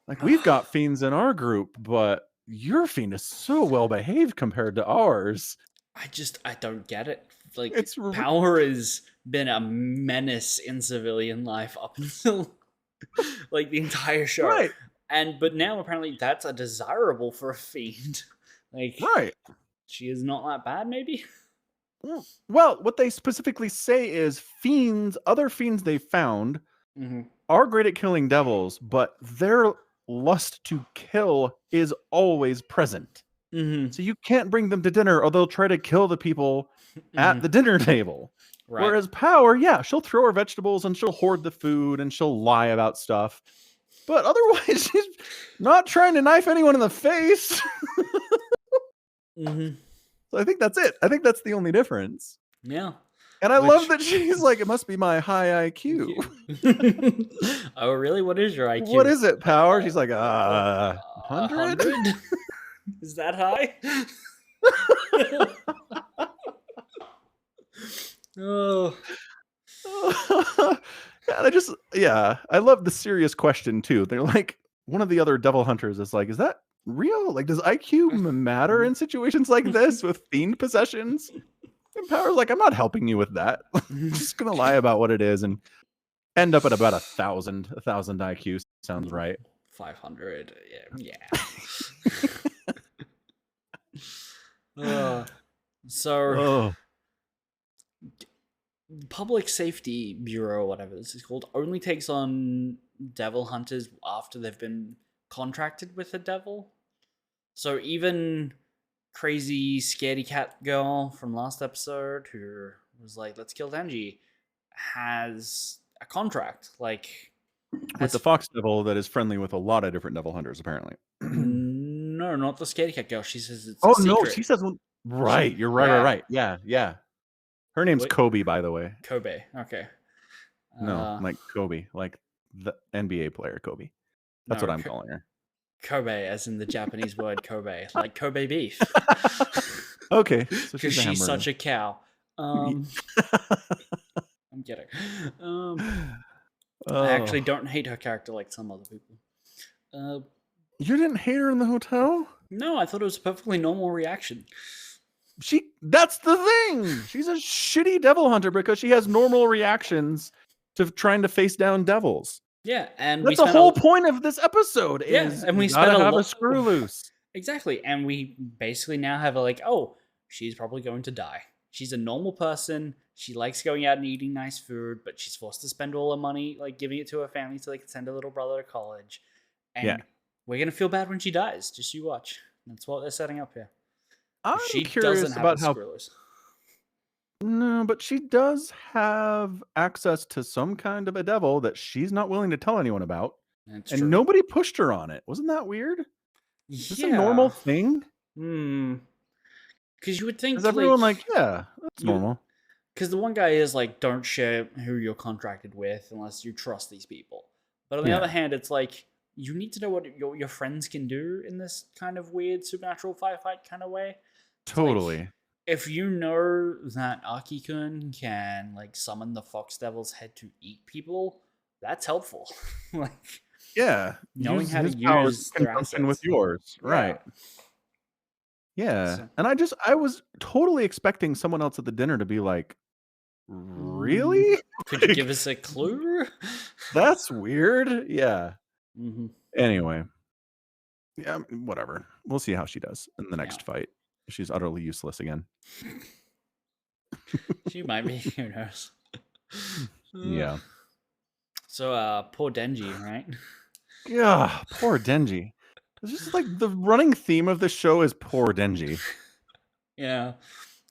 like we've got fiends in our group, but your fiend is so well behaved compared to ours. I don't get it. Like, Power has been a menace in civilian life up until like the entire show, right? But now apparently that's a desirable for a fiend. Like, she is not that bad, maybe. Well, what they specifically say is other fiends they found are great at killing devils, but their lust to kill is always present. So you can't bring them to dinner, or they'll try to kill the people at the dinner table. Whereas Power, she'll throw her vegetables and she'll hoard the food and she'll lie about stuff. But otherwise, she's not trying to knife anyone in the face. So I think that's it. I think that's the only difference. Yeah. And I love that she's like, it must be my high IQ. Oh, really? What is your IQ? What is it, Power? She's like, 100? Is that high? I love the serious question too. They're like, one of the other devil hunters is like, is that real? Like, does IQ matter in situations like this with fiend possessions? And Power's like, I'm not helping you with that. I'm just gonna lie about what it is and end up at about 1,000 IQ. Sounds right. 500. Yeah. Public Safety Bureau, whatever this is called, only takes on devil hunters after they've been contracted with a devil. So even crazy scaredy cat girl from last episode who was like, let's kill Denji, has a contract. Like, with the fox devil that is friendly with a lot of different devil hunters, apparently. No, not the scaredy cat girl. She says it's a secret. No, she says, right. You're right. Yeah. Her name's Kobe, by the way. Kobe. Okay. No, like Kobe, like the NBA player Kobe. That's what I'm calling her. Kobe, as in the Japanese word Kobe, like Kobe beef. Okay, so she's such a cow. I'm kidding. I actually don't hate her character like some other people. You didn't hate her in the hotel? No, I thought it was a perfectly normal reaction. That's the thing. She's a shitty devil hunter because she has normal reactions to trying to face down devils. Yeah, and that's the whole point of this episode. And we gotta have a screw loose. Exactly, and we basically now have she's probably going to die. She's a normal person. She likes going out and eating nice food, but she's forced to spend all her money like giving it to her family so they can send her little brother to college. And we're gonna feel bad when she dies. Just you watch. That's what they're setting up here. I'm curious about how. No, but she does have access to some kind of a devil that she's not willing to tell anyone about. That's and true. Nobody pushed her on it. Wasn't that weird? Is this a normal thing? Because you would think... Is everyone that's normal. Because the one guy is like, don't share who you're contracted with unless you trust these people. But on the other hand, it's like, you need to know what your friends can do in this kind of weird supernatural firefight kind of way. Totally. Like, if you know that Aki-kun can like summon the fox devil's head to eat people, that's helpful. Like, Yeah, knowing use how to his powers use in their conjunction with assets. yours, Yeah. right? Yeah, So, and I was totally expecting someone else at the dinner to be like, "Really?" could you give Like, us a clue? that's weird. Yeah. Mm-hmm. Anyway, yeah, whatever. We'll see how she does in the Yeah. next fight. She's utterly useless again. She might be. Who knows? Yeah. So, poor Denji, right? Yeah, poor Denji. It's just like the running theme of the show is poor Denji. Yeah,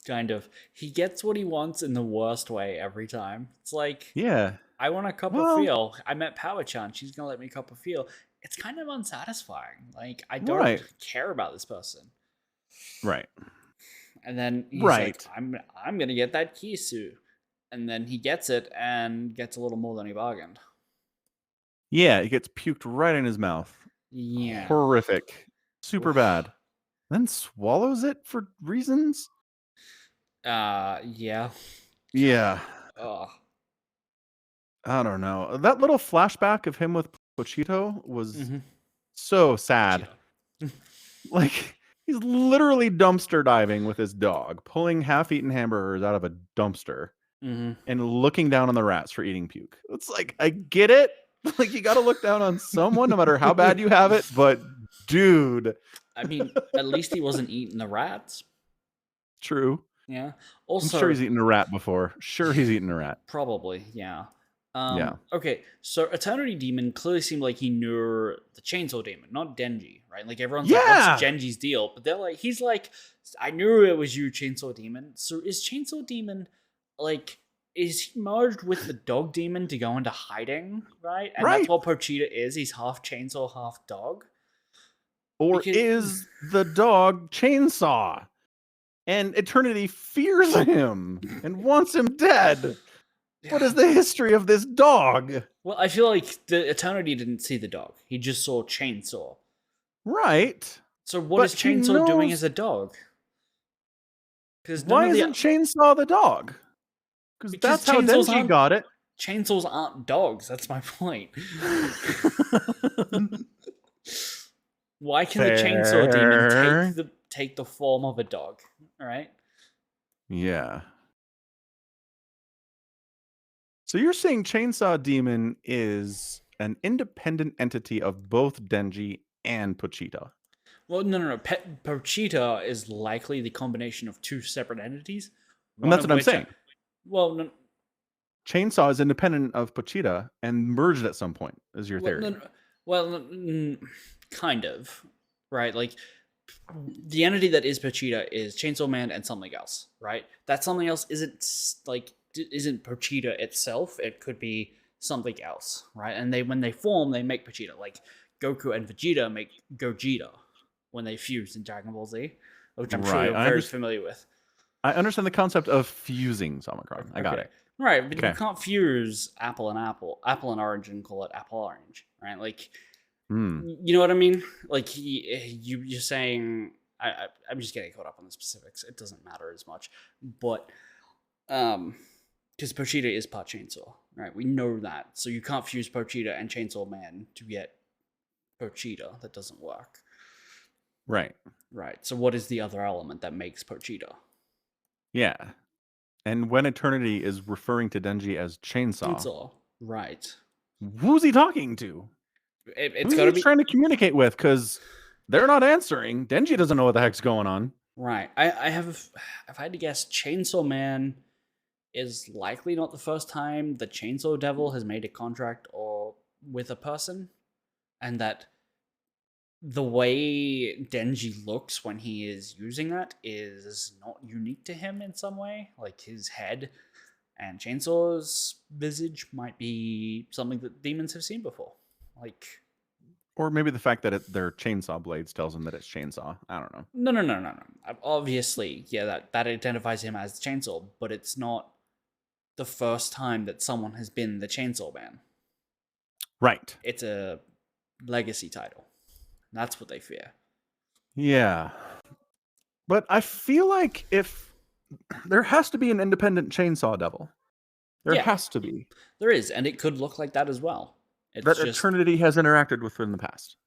kind of. He gets what he wants in the worst way every time. It's like, Yeah. I want a cup of Well, feel. I met Power-chan. She's gonna let me a cup of feel. It's kind of unsatisfying. Like, I don't right. care about this person. Right. And then he's like, Right. I'm gonna get that Kisu. And then he gets it and gets a little more than he bargained. Yeah, it gets puked right in his mouth. Yeah. Horrific. Super Oof. bad. Then swallows it for reasons? Yeah. Yeah. Oh. I don't know. That little flashback of him with Pochito was Mm-hmm. so sad. Cheeto. Like, he's literally dumpster diving with his dog, pulling half-eaten hamburgers out of a dumpster Mm-hmm. and looking down on the rats for eating puke. It's like, I get it. Like, you got to look down on someone no matter how bad you have it, but dude. I mean, at least he wasn't eating the rats. True. Yeah. I'm sure Also, he's eaten a rat before. Sure, he's eaten a rat. probably, yeah. Yeah. Okay, so Eternity Demon clearly seemed like he knew the Chainsaw Demon, not Denji, right? Like, everyone's like, Yeah. what's Genji's deal? But they're like, he's like, I knew it was you, Chainsaw Demon. So is Chainsaw Demon, like, is he merged with the Dog Demon to go into hiding, right? And that's Right. what Pochita is. He's half chainsaw, half dog. Or Because- is the dog Chainsaw? And Eternity fears him and wants him dead. What is the history of this dog? Well, I feel like the Eternity didn't see the dog. He just saw Chainsaw. Right. So what But is he Chainsaw doing knows- as a dog? Because Why isn't Chainsaw the dog? Because Because that's how chainsaws Denji aren't- got it. Chainsaws aren't dogs. That's my point. Why can the Chainsaw Fair. Demon take the form of a dog? All right. Yeah. So you're saying Chainsaw Demon is an independent entity of both Denji and Pochita? Well, no. Pochita is likely the combination of two separate entities. And that's what I'm saying. Well, no, Chainsaw is independent of Pochita and merged at some point, is your theory. Kind of, right? Like, the entity that is Pochita is Chainsaw Man and something else, right? That something else isn't Pochita itself. It could be something else, right? And when they form, they make Pochita. Like Goku and Vegeta make Gogeta when they fuse in Dragon Ball Z, which I'm sure you're very familiar with. I understand the concept of fusing Samacron. I got it. Right, but you can't fuse apple and orange and call it apple orange, right? Like, you know what I mean? Like, you're saying, I'm just getting caught up on the specifics. It doesn't matter as much, but because Pochita is part Chainsaw, right? We know that, so you can't fuse Pochita and Chainsaw Man to get Pochita. That doesn't work. Right. So what is the other element that makes Pochita? Yeah. And when Eternity is referring to Denji as Chainsaw, right? Who's he talking to? It's got to be trying to communicate with, because they're not answering. Denji doesn't know what the heck's going on. Right. If I had to guess, Chainsaw Man is likely not the first time the Chainsaw Devil has made a contract or with a person, and that the way Denji looks when he is using that is not unique to him in some way. Like, his head and Chainsaw's visage might be something that demons have seen before. Like, or maybe the fact that they're chainsaw blades tells him that it's Chainsaw. I don't know. No. Obviously, yeah, that identifies him as the Chainsaw, but it's not the first time that someone has been the Chainsaw Man. Right. It's a legacy title. That's what they fear. Yeah. But I feel like if there has to be an independent Chainsaw Devil. There has to be. There is, and it could look like that as well. It's that just eternity has interacted with her in the past.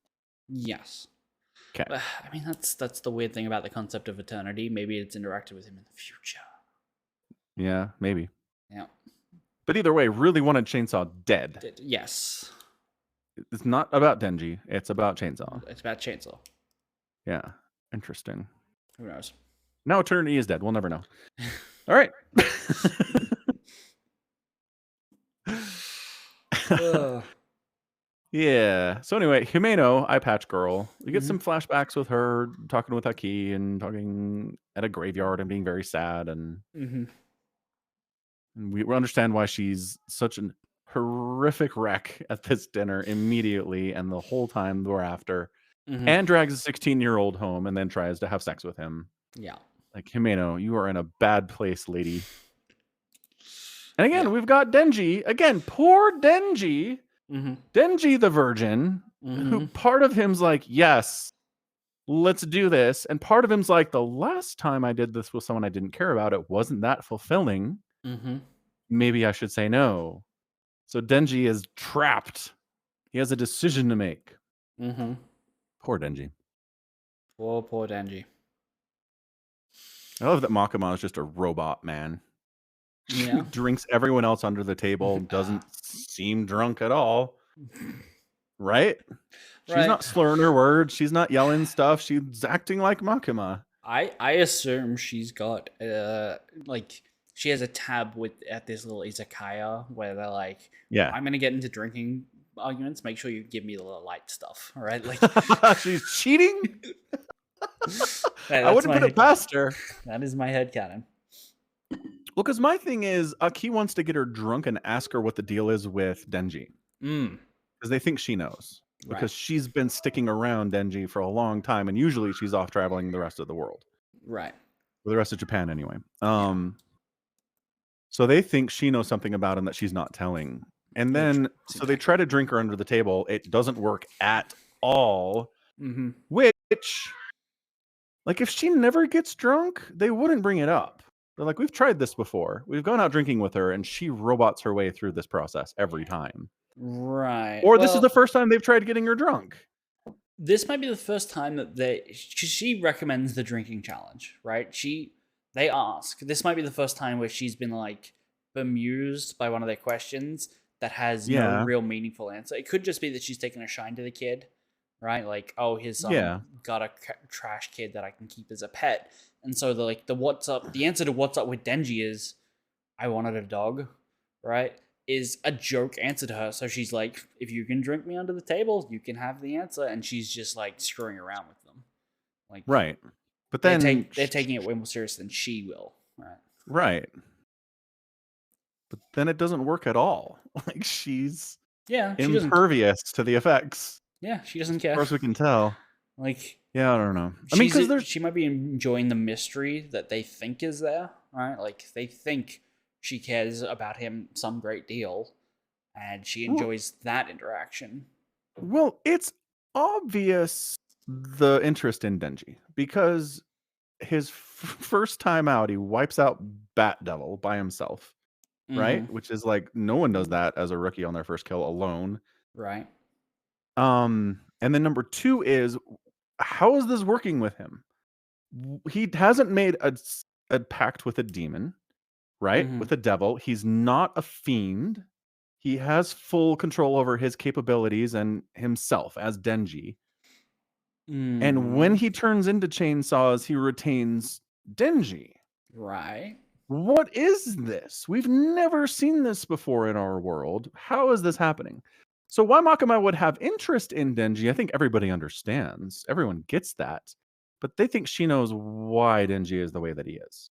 yes. Okay. I mean, that's the weird thing about the concept of eternity. Maybe it's interacted with him in the future. Yeah, maybe. Yeah. But either way, really wanted Chainsaw dead. Yes. It's not about Denji. It's about Chainsaw. It's about Chainsaw. Yeah. Interesting. Who knows? Now Eternity is dead. We'll never know. All right. Yeah. So anyway, Himeno, Eye Patch Girl. We get some flashbacks with her talking with Aki and talking at a graveyard and being very sad, and we understand why she's such an horrific wreck at this dinner immediately and the whole time thereafter. And drags a 16-year-old home and then tries to have sex with him. Yeah. Like, Himeno, you are in a bad place, lady. And again, we've got Denji. Again, poor Denji. Denji the virgin, who part of him's like, yes, let's do this. And part of him's like, the last time I did this with someone I didn't care about, it wasn't that fulfilling. Maybe I should say no. So Denji is trapped. He has a decision to make. Poor Denji. Poor Denji. I love that Makima is just a robot, man. Yeah. Drinks everyone else under the table, doesn't seem drunk at all. Right? She's not slurring her words. She's not yelling stuff. She's acting like Makima. I assume she's got like she has a tab at this little izakaya where they're like, I'm gonna get into drinking arguments. Make sure you give me the light stuff. All right, like she's cheating. I wouldn't put it past her. That is my headcanon. Well, because my thing is, Aki wants to get her drunk and ask her what the deal is with Denji. Because they think she knows. Because she's been sticking around Denji for a long time, and usually she's off traveling the rest of the world. Right. Or the rest of Japan, anyway. So they think she knows something about him that she's not telling. And then, so they try to drink her under the table. It doesn't work at all. Which, like, if she never gets drunk, they wouldn't bring it up. They're like, we've tried this before. We've gone out drinking with her, and she robots her way through this process every time. Right. Or this is the first time they've tried getting her drunk. This might be the first time that she recommends the drinking challenge, right? They ask. This might be the first time where she's been, like, bemused by one of their questions that has no real meaningful answer. It could just be that she's taking a shine to the kid, right? Like, oh, his got a trash kid that I can keep as a pet. And so the answer to what's up with Denji is, I wanted a dog, right? Is a joke answer to her. So she's like, if you can drink me under the table, you can have the answer. And she's just like screwing around with them. Like, right. But then they're taking it way more serious than she will. Right. Right. But then it doesn't work at all. Like, she's impervious to the effects. Yeah, she doesn't care. As far as we can tell. Like, yeah, I don't know. I mean, because she might be enjoying the mystery that they think is there, right? Like, they think she cares about him some great deal, and she enjoys that interaction. Well, it's obvious the interest in Denji, because his first time out, he wipes out Bat Devil by himself, right? Which is like, no one does that as a rookie on their first kill alone. Right. And then number 2 is, how is this working with him? He hasn't made a pact with a demon, right? With a devil. He's not a fiend. He has full control over his capabilities and himself as Denji. And when he turns into chainsaws, he retains Denji. Right. What is this? We've never seen this before in our world. How is this happening? So why Makima would have interest in Denji, I think everybody understands. Everyone gets that. But they think she knows why Denji is the way that he is.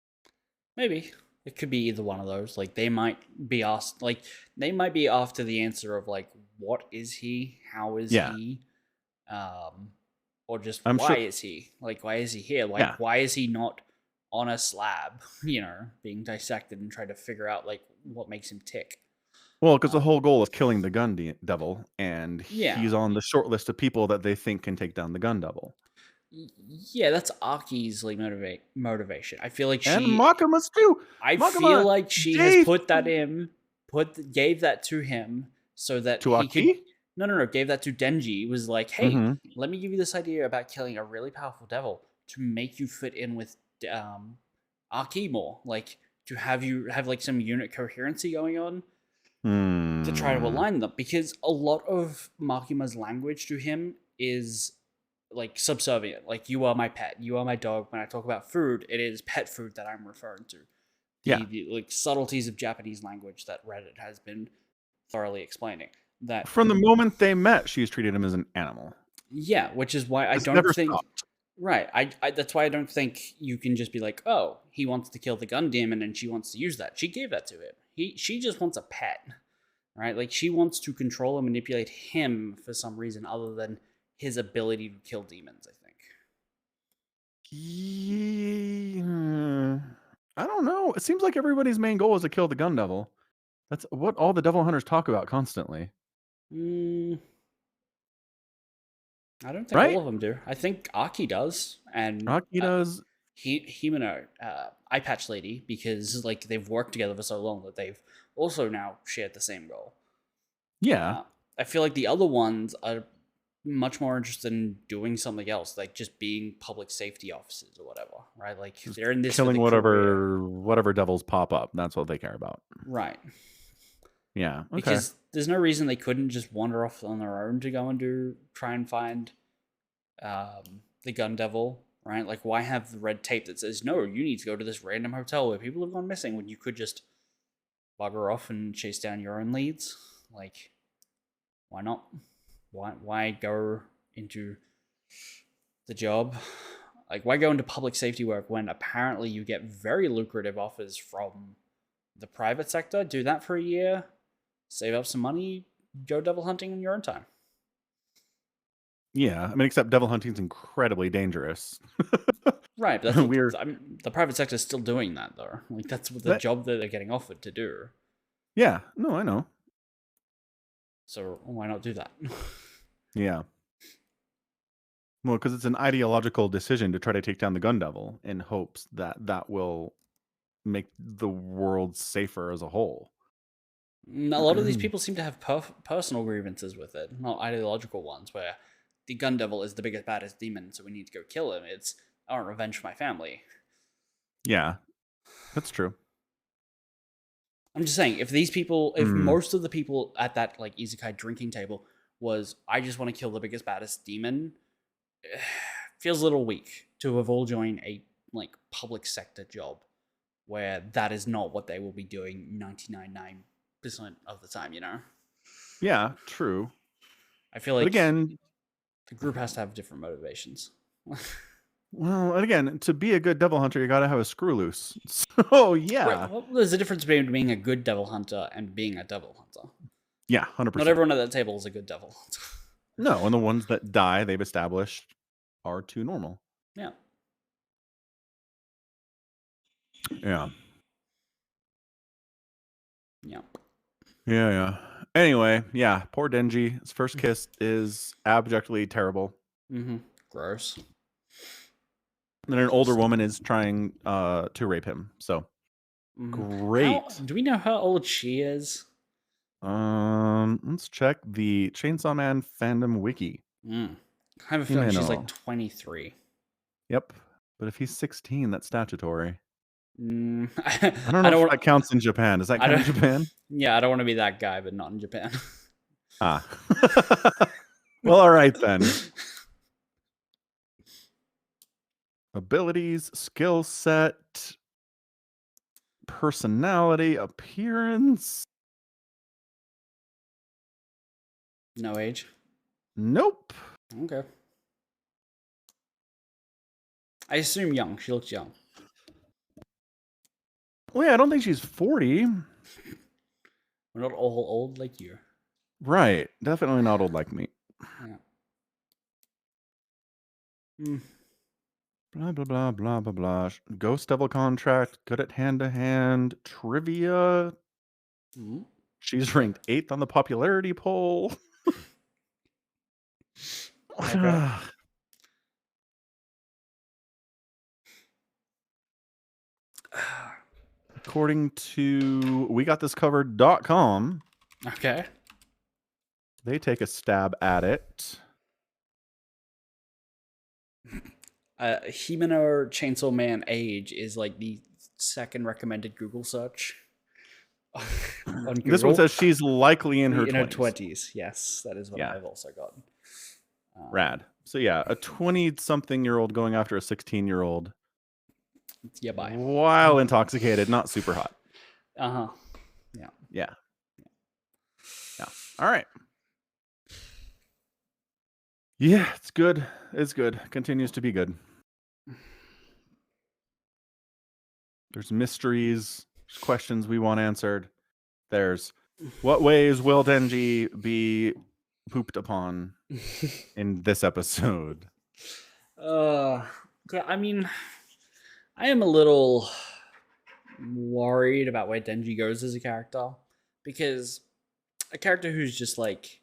Maybe. It could be either one of those. Like, they might be asked, like, they might be after the answer of, like, what is he? How is he? Or just why is he? Like, why is he here? Like, why is he not on a slab, being dissected and trying to figure out, like, what makes him tick? Well, because the whole goal is killing the gun devil, and he's on the short list of people that they think can take down the gun devil. Yeah, that's Aki's like motivation. I feel like and Makima's too. Makima feel like she has put that in gave that to him so that To he could. Aki? No, gave that to Denji. Was like, hey, Mm-hmm. let me give you this idea about killing a really powerful devil to make you fit in with Aki more, like to have you have like some unit coherency going on to try to Hmm. align them, because a lot of Makima's language to him is like subservient. Like, you are my pet, you are my dog. When I talk about food, it is pet food that I'm referring to. Yeah. The like subtleties of Japanese language that Reddit has been thoroughly explaining. That From the moment they met, she's treated him as an animal. yeah, which is why I It's don't never think stopped. right. I that's why I don't think you can just be like, oh, he wants to kill the gun demon and she wants to use that. She gave that to him. She just wants a pet. Right? Like, she wants to control and manipulate him for some reason other than his ability to kill demons, I think. I don't know. It seems like everybody's main goal is to kill the gun devil. That's what all the devil hunters talk about constantly. Mm, I don't think all Right? of them do. I think Aki does, and Rocky does. Himeno, Eye Patch Lady, because like they've worked together for so long that they've also now shared the same goal. Yeah. I feel like the other ones are much more interested in doing something else, like just being public safety officers or whatever, right? Like, Just they're in this for killing the career, whatever devils pop up. That's what they care about. right? Yeah. Okay. Because there's no reason they couldn't just wander off on their own to go and try and find the gun devil, right? Like, why have the red tape that says no, you need to go to this random hotel where people have gone missing, when you could just bugger off and chase down your own leads? Like, why not? Why go into the job? Like, why go into public safety work when apparently you get very lucrative offers from the private sector? Do that for a year, save up some money, go devil hunting in your own time. Yeah. I mean, except devil hunting's incredibly dangerous. Right, but that's what We're the private sector is still doing that though. Like, that's what the that. job that they're getting offered to do. Yeah. No, I know. So why not do that? Yeah. Well, because it's an ideological decision to try to take down the gun devil in hopes that that will make the world safer as a whole. A lot of these people seem to have personal grievances with it, not ideological ones, where the gun devil is the biggest, baddest demon, so we need to go kill him. It's, I want revenge for my family. Yeah, that's true. I'm just saying, if these people, if Mm, most of the people at that like isekai drinking table was, I just want to kill the biggest, baddest demon, feels a little weak to have all joined a like public sector job where that is not what they will be doing 99.9% of the time, you know? yeah, true. I feel But like again, the group has to have different motivations. well, and again, to be a good devil hunter, you got to have a screw loose. So Right. yeah, Well, there's a difference between being a good devil hunter and being a devil hunter. yeah, Not 100%. everyone at that table is a good devil hunter. No, and the ones that die, they've established, are too normal. Yeah. Yeah, Yeah. yeah. Anyway, yeah, poor Denji. His first kiss is abjectly terrible. Mm-hmm. Gross. And then an older woman is trying to rape him. So How great. do we know how old she is? Let's check the Chainsaw Man fandom wiki. I have a feeling she's like Himeno. 23. Yep. But if he's 16, that's statutory. I I don't know if don't. that counts in Japan. Does that I count in don't. Japan? Yeah, I don't want to be that guy, but not in Japan. Ah. Well, all right then. Abilities, skill set, personality, appearance. No age. Nope. Okay. I assume young. She looks young. Well, yeah, I don't think she's 40. We're not all old like you. Right. Definitely not old like me. Yeah. Mm. Blah, blah, blah, blah, blah, blah. Ghost Devil contract, good at hand-to-hand. Trivia. Mm. She's ranked 8th on the popularity poll. Okay. According to WeGotThisCovered.com, Okay. they take a stab at it. Himeno Chainsaw Man age is like the second recommended Google search on Google. This one says she's likely in her 20s. Yes, that is what Yeah. I've also gotten. Rad. So yeah, a 20-something-year-old going after a 16-year-old. Yeah, bye. While intoxicated, not super hot. Uh-huh. Yeah. Yeah. All right. Yeah, it's good. It's good. Continues to be good. There's mysteries, there's questions we want answered. There's what ways will Denji be pooped upon in this episode? I mean, I am a little worried about where Denji goes as a character, because a character who's just like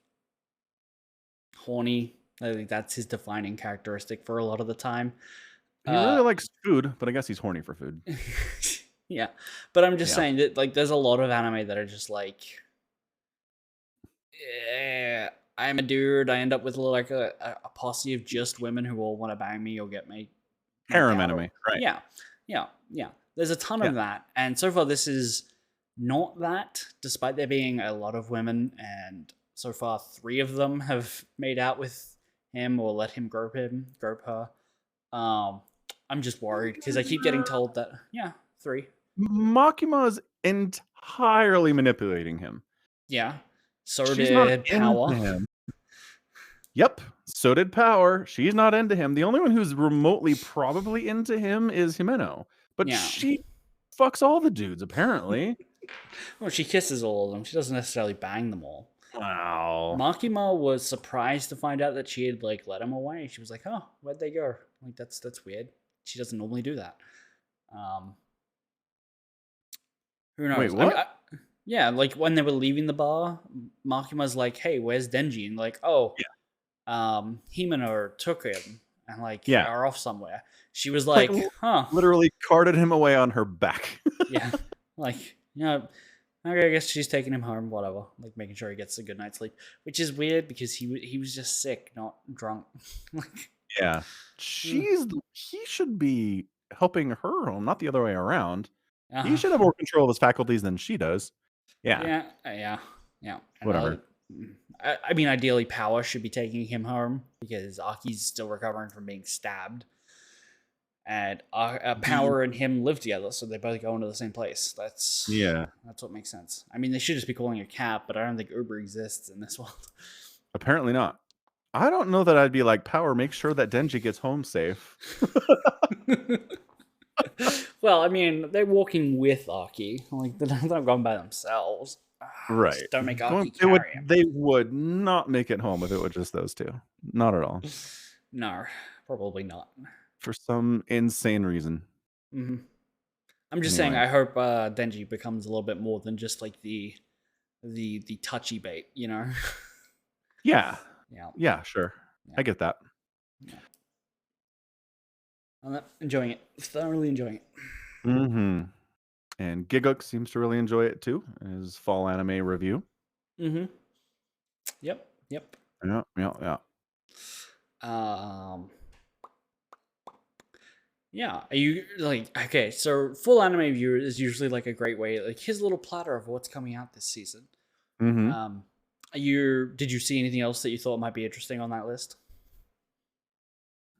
horny, I think that's his defining characteristic for a lot of the time. He really likes food, but I guess he's horny for food. Yeah, but I'm just saying that like there's a lot of anime that are just like, I'm a dude, I end up with like a posse of just women who all want to bang me or get me. Harem anime, right? Yeah. There's a ton of that, and so far this is not that, despite there being a lot of women, and so far 3 of them have made out with him or let him grope her. I'm just worried because I keep getting told that 3. Makima is entirely manipulating him. Yeah. So She's did not Power. into him. Yep. So did Power. She's not into him. The only one who's remotely probably into him is Himeno. But she fucks all the dudes, apparently. Well, she kisses all of them. She doesn't necessarily bang them all. Wow. Makima was surprised to find out that she had like let him away. She was like, "Oh, where'd they go?" Like that's weird. She doesn't normally do that. Who knows? Wait, what? Yeah, like when they were leaving the bar, Makima's like, "Hey, where's Denji?" And like, "Oh, Himeno took him and like are off somewhere." She was like, "Huh?" Literally carted him away on her back. Yeah, like okay, I guess she's taking him home. Whatever, like making sure he gets a good night's sleep, which is weird because he was just sick, not drunk. Like, he should be helping her home, not the other way around. He should have more control of his faculties than she does. Yeah. Whatever. I mean, ideally, Power should be taking him home because Aki's still recovering from being stabbed, and Power and him live together, so they both go into the same place. That's what makes sense. I mean, they should just be calling a cab, but I don't think Uber exists in this world. Apparently not. I don't know that I'd be like, Power, make sure that Denji gets home safe. Well, I mean, they're walking with Aki. Like, they're not going by themselves. Right. Just don't make Aki carry him. They would not make it home if it was just those two. Not at all. No, probably not. For some insane reason. Mm-hmm. I'm just saying, I hope Denji becomes a little bit more than just like the touchy bait, you know? Yeah, sure. Yeah. I get that. Yeah. I'm enjoying it. Thoroughly enjoying it. Mm-hmm. And Giguk seems to really enjoy it too, in his fall anime review. Mm-hmm. Yep. Yeah. Yeah. Are you like, okay, so full anime view is usually like a great way, like his little platter of what's coming out this season. Mm-hmm. Did you see anything else that you thought might be interesting on that list?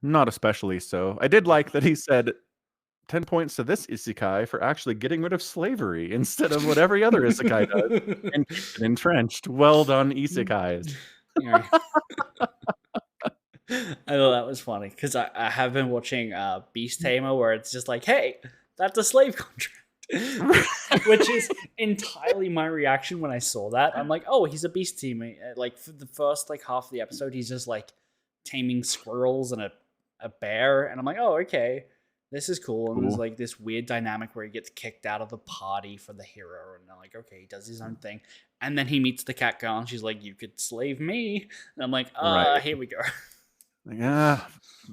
Not especially so. I did like that he said 10 points to this isekai for actually getting rid of slavery instead of what every other isekai does and keeps it entrenched. Well done, isekais. I know that was funny because I have been watching Beast Tamer where it's just like, hey, that's a slave contract. Which is entirely my reaction when I saw that. I'm like, oh, he's a beast tamer. Like for the first like half of the episode, he's just like taming squirrels and a bear, and I'm like, oh, okay, this is cool. And there's like this weird dynamic where he gets kicked out of the party for the hero, and I'm like, okay, he does his own thing, and then he meets the cat girl, and she's like, you could slave me, and I'm like, here we go. Yeah,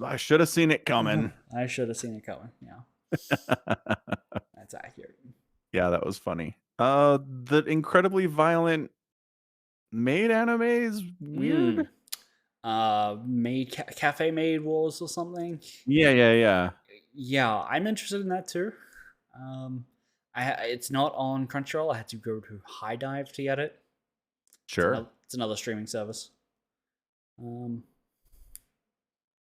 I should have seen it coming. I should have seen it coming. Yeah, that's accurate. Yeah, that was funny. The incredibly violent maid anime is weird. Mm. Cafe Maid Wars or something. Yeah. Yeah, I'm interested in that too. Um, it's not on Crunchyroll. I had to go to High Dive to get it. Sure. It's another streaming service. Um,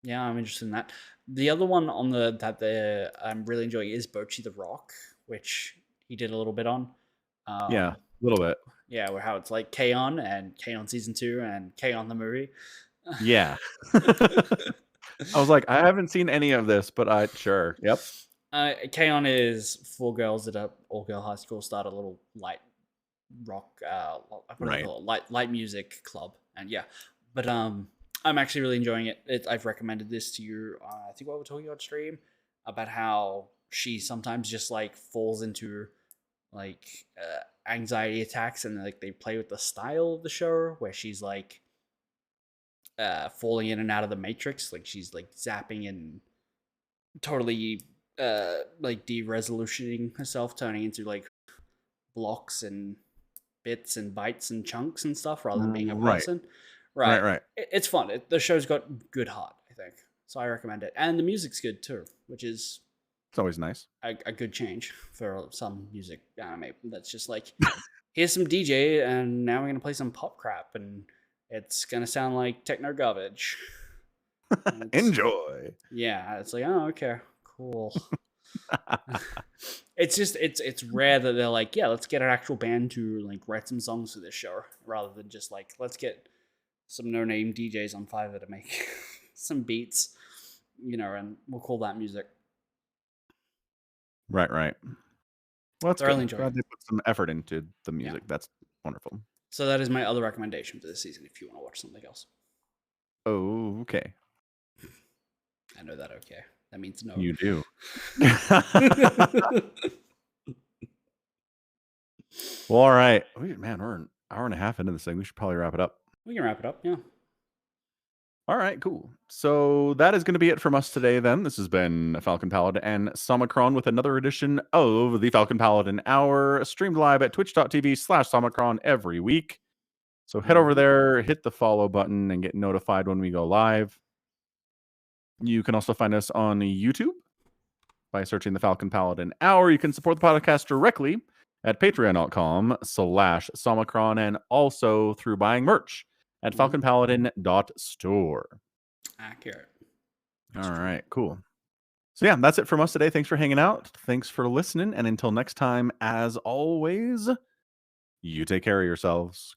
yeah, I'm interested in that. The other one on the I'm really enjoying is Bochi the Rock, which he did a little bit on. Yeah, a Um, little bit. yeah, where how it's like K-On! And K-On! Season 2 and K-On! The movie. Yeah. I was like, I haven't seen any of this, but sure. Yep. K-On! Is four girls at a all-girl high school start a little light rock, what do they Right. call it? Light music club, and yeah, but I'm actually really enjoying it. I've recommended this to you. I think what we're talking on stream about how she sometimes just like falls into like anxiety attacks, and like they play with the style of the show where she's like falling in and out of the matrix, like she's like zapping and totally like de-resolutioning herself, turning into like blocks and bits and bytes and chunks and stuff rather than being a Right. person. Right. Right. It's fun. The show's got good heart, I think. So I recommend it. And the music's good too, which is It's always nice. a good change for some music anime that's just like, here's some DJ and now we're going to play some pop crap and it's going to sound like techno garbage. Enjoy. Yeah, it's like, oh, okay, cool. It's just it's rare that they're like, yeah, let's get an actual band to like write some songs for this show rather than just like let's get some no-name DJs on Fiverr to make some beats, and we'll call that music. Right. Well, that's Thoroughly good. enjoying Glad it. they put some effort into the Yeah. music. That's wonderful. So that is my other recommendation for this season if you want to watch something else. Oh, okay. I know that okay. That means no. You do. Well, all right. Man, we're an hour and a half into this thing. We should probably wrap it up. We can wrap it up, yeah. All right, cool. So that is going to be it from us today then. This has been Falcon Paladin and Somicron with another edition of the Falcon Paladin Hour, streamed live at twitch.tv/Somicron every week. So head over there, hit the follow button, and get notified when we go live. You can also find us on YouTube by searching the Falcon Paladin Hour. You can support the podcast directly at patreon.com/Somicron and also through buying merch at falconpaladin.store. Accurate. All right, cool. So yeah, that's it from us today. Thanks for hanging out. Thanks for listening. And until next time, as always, you take care of yourselves.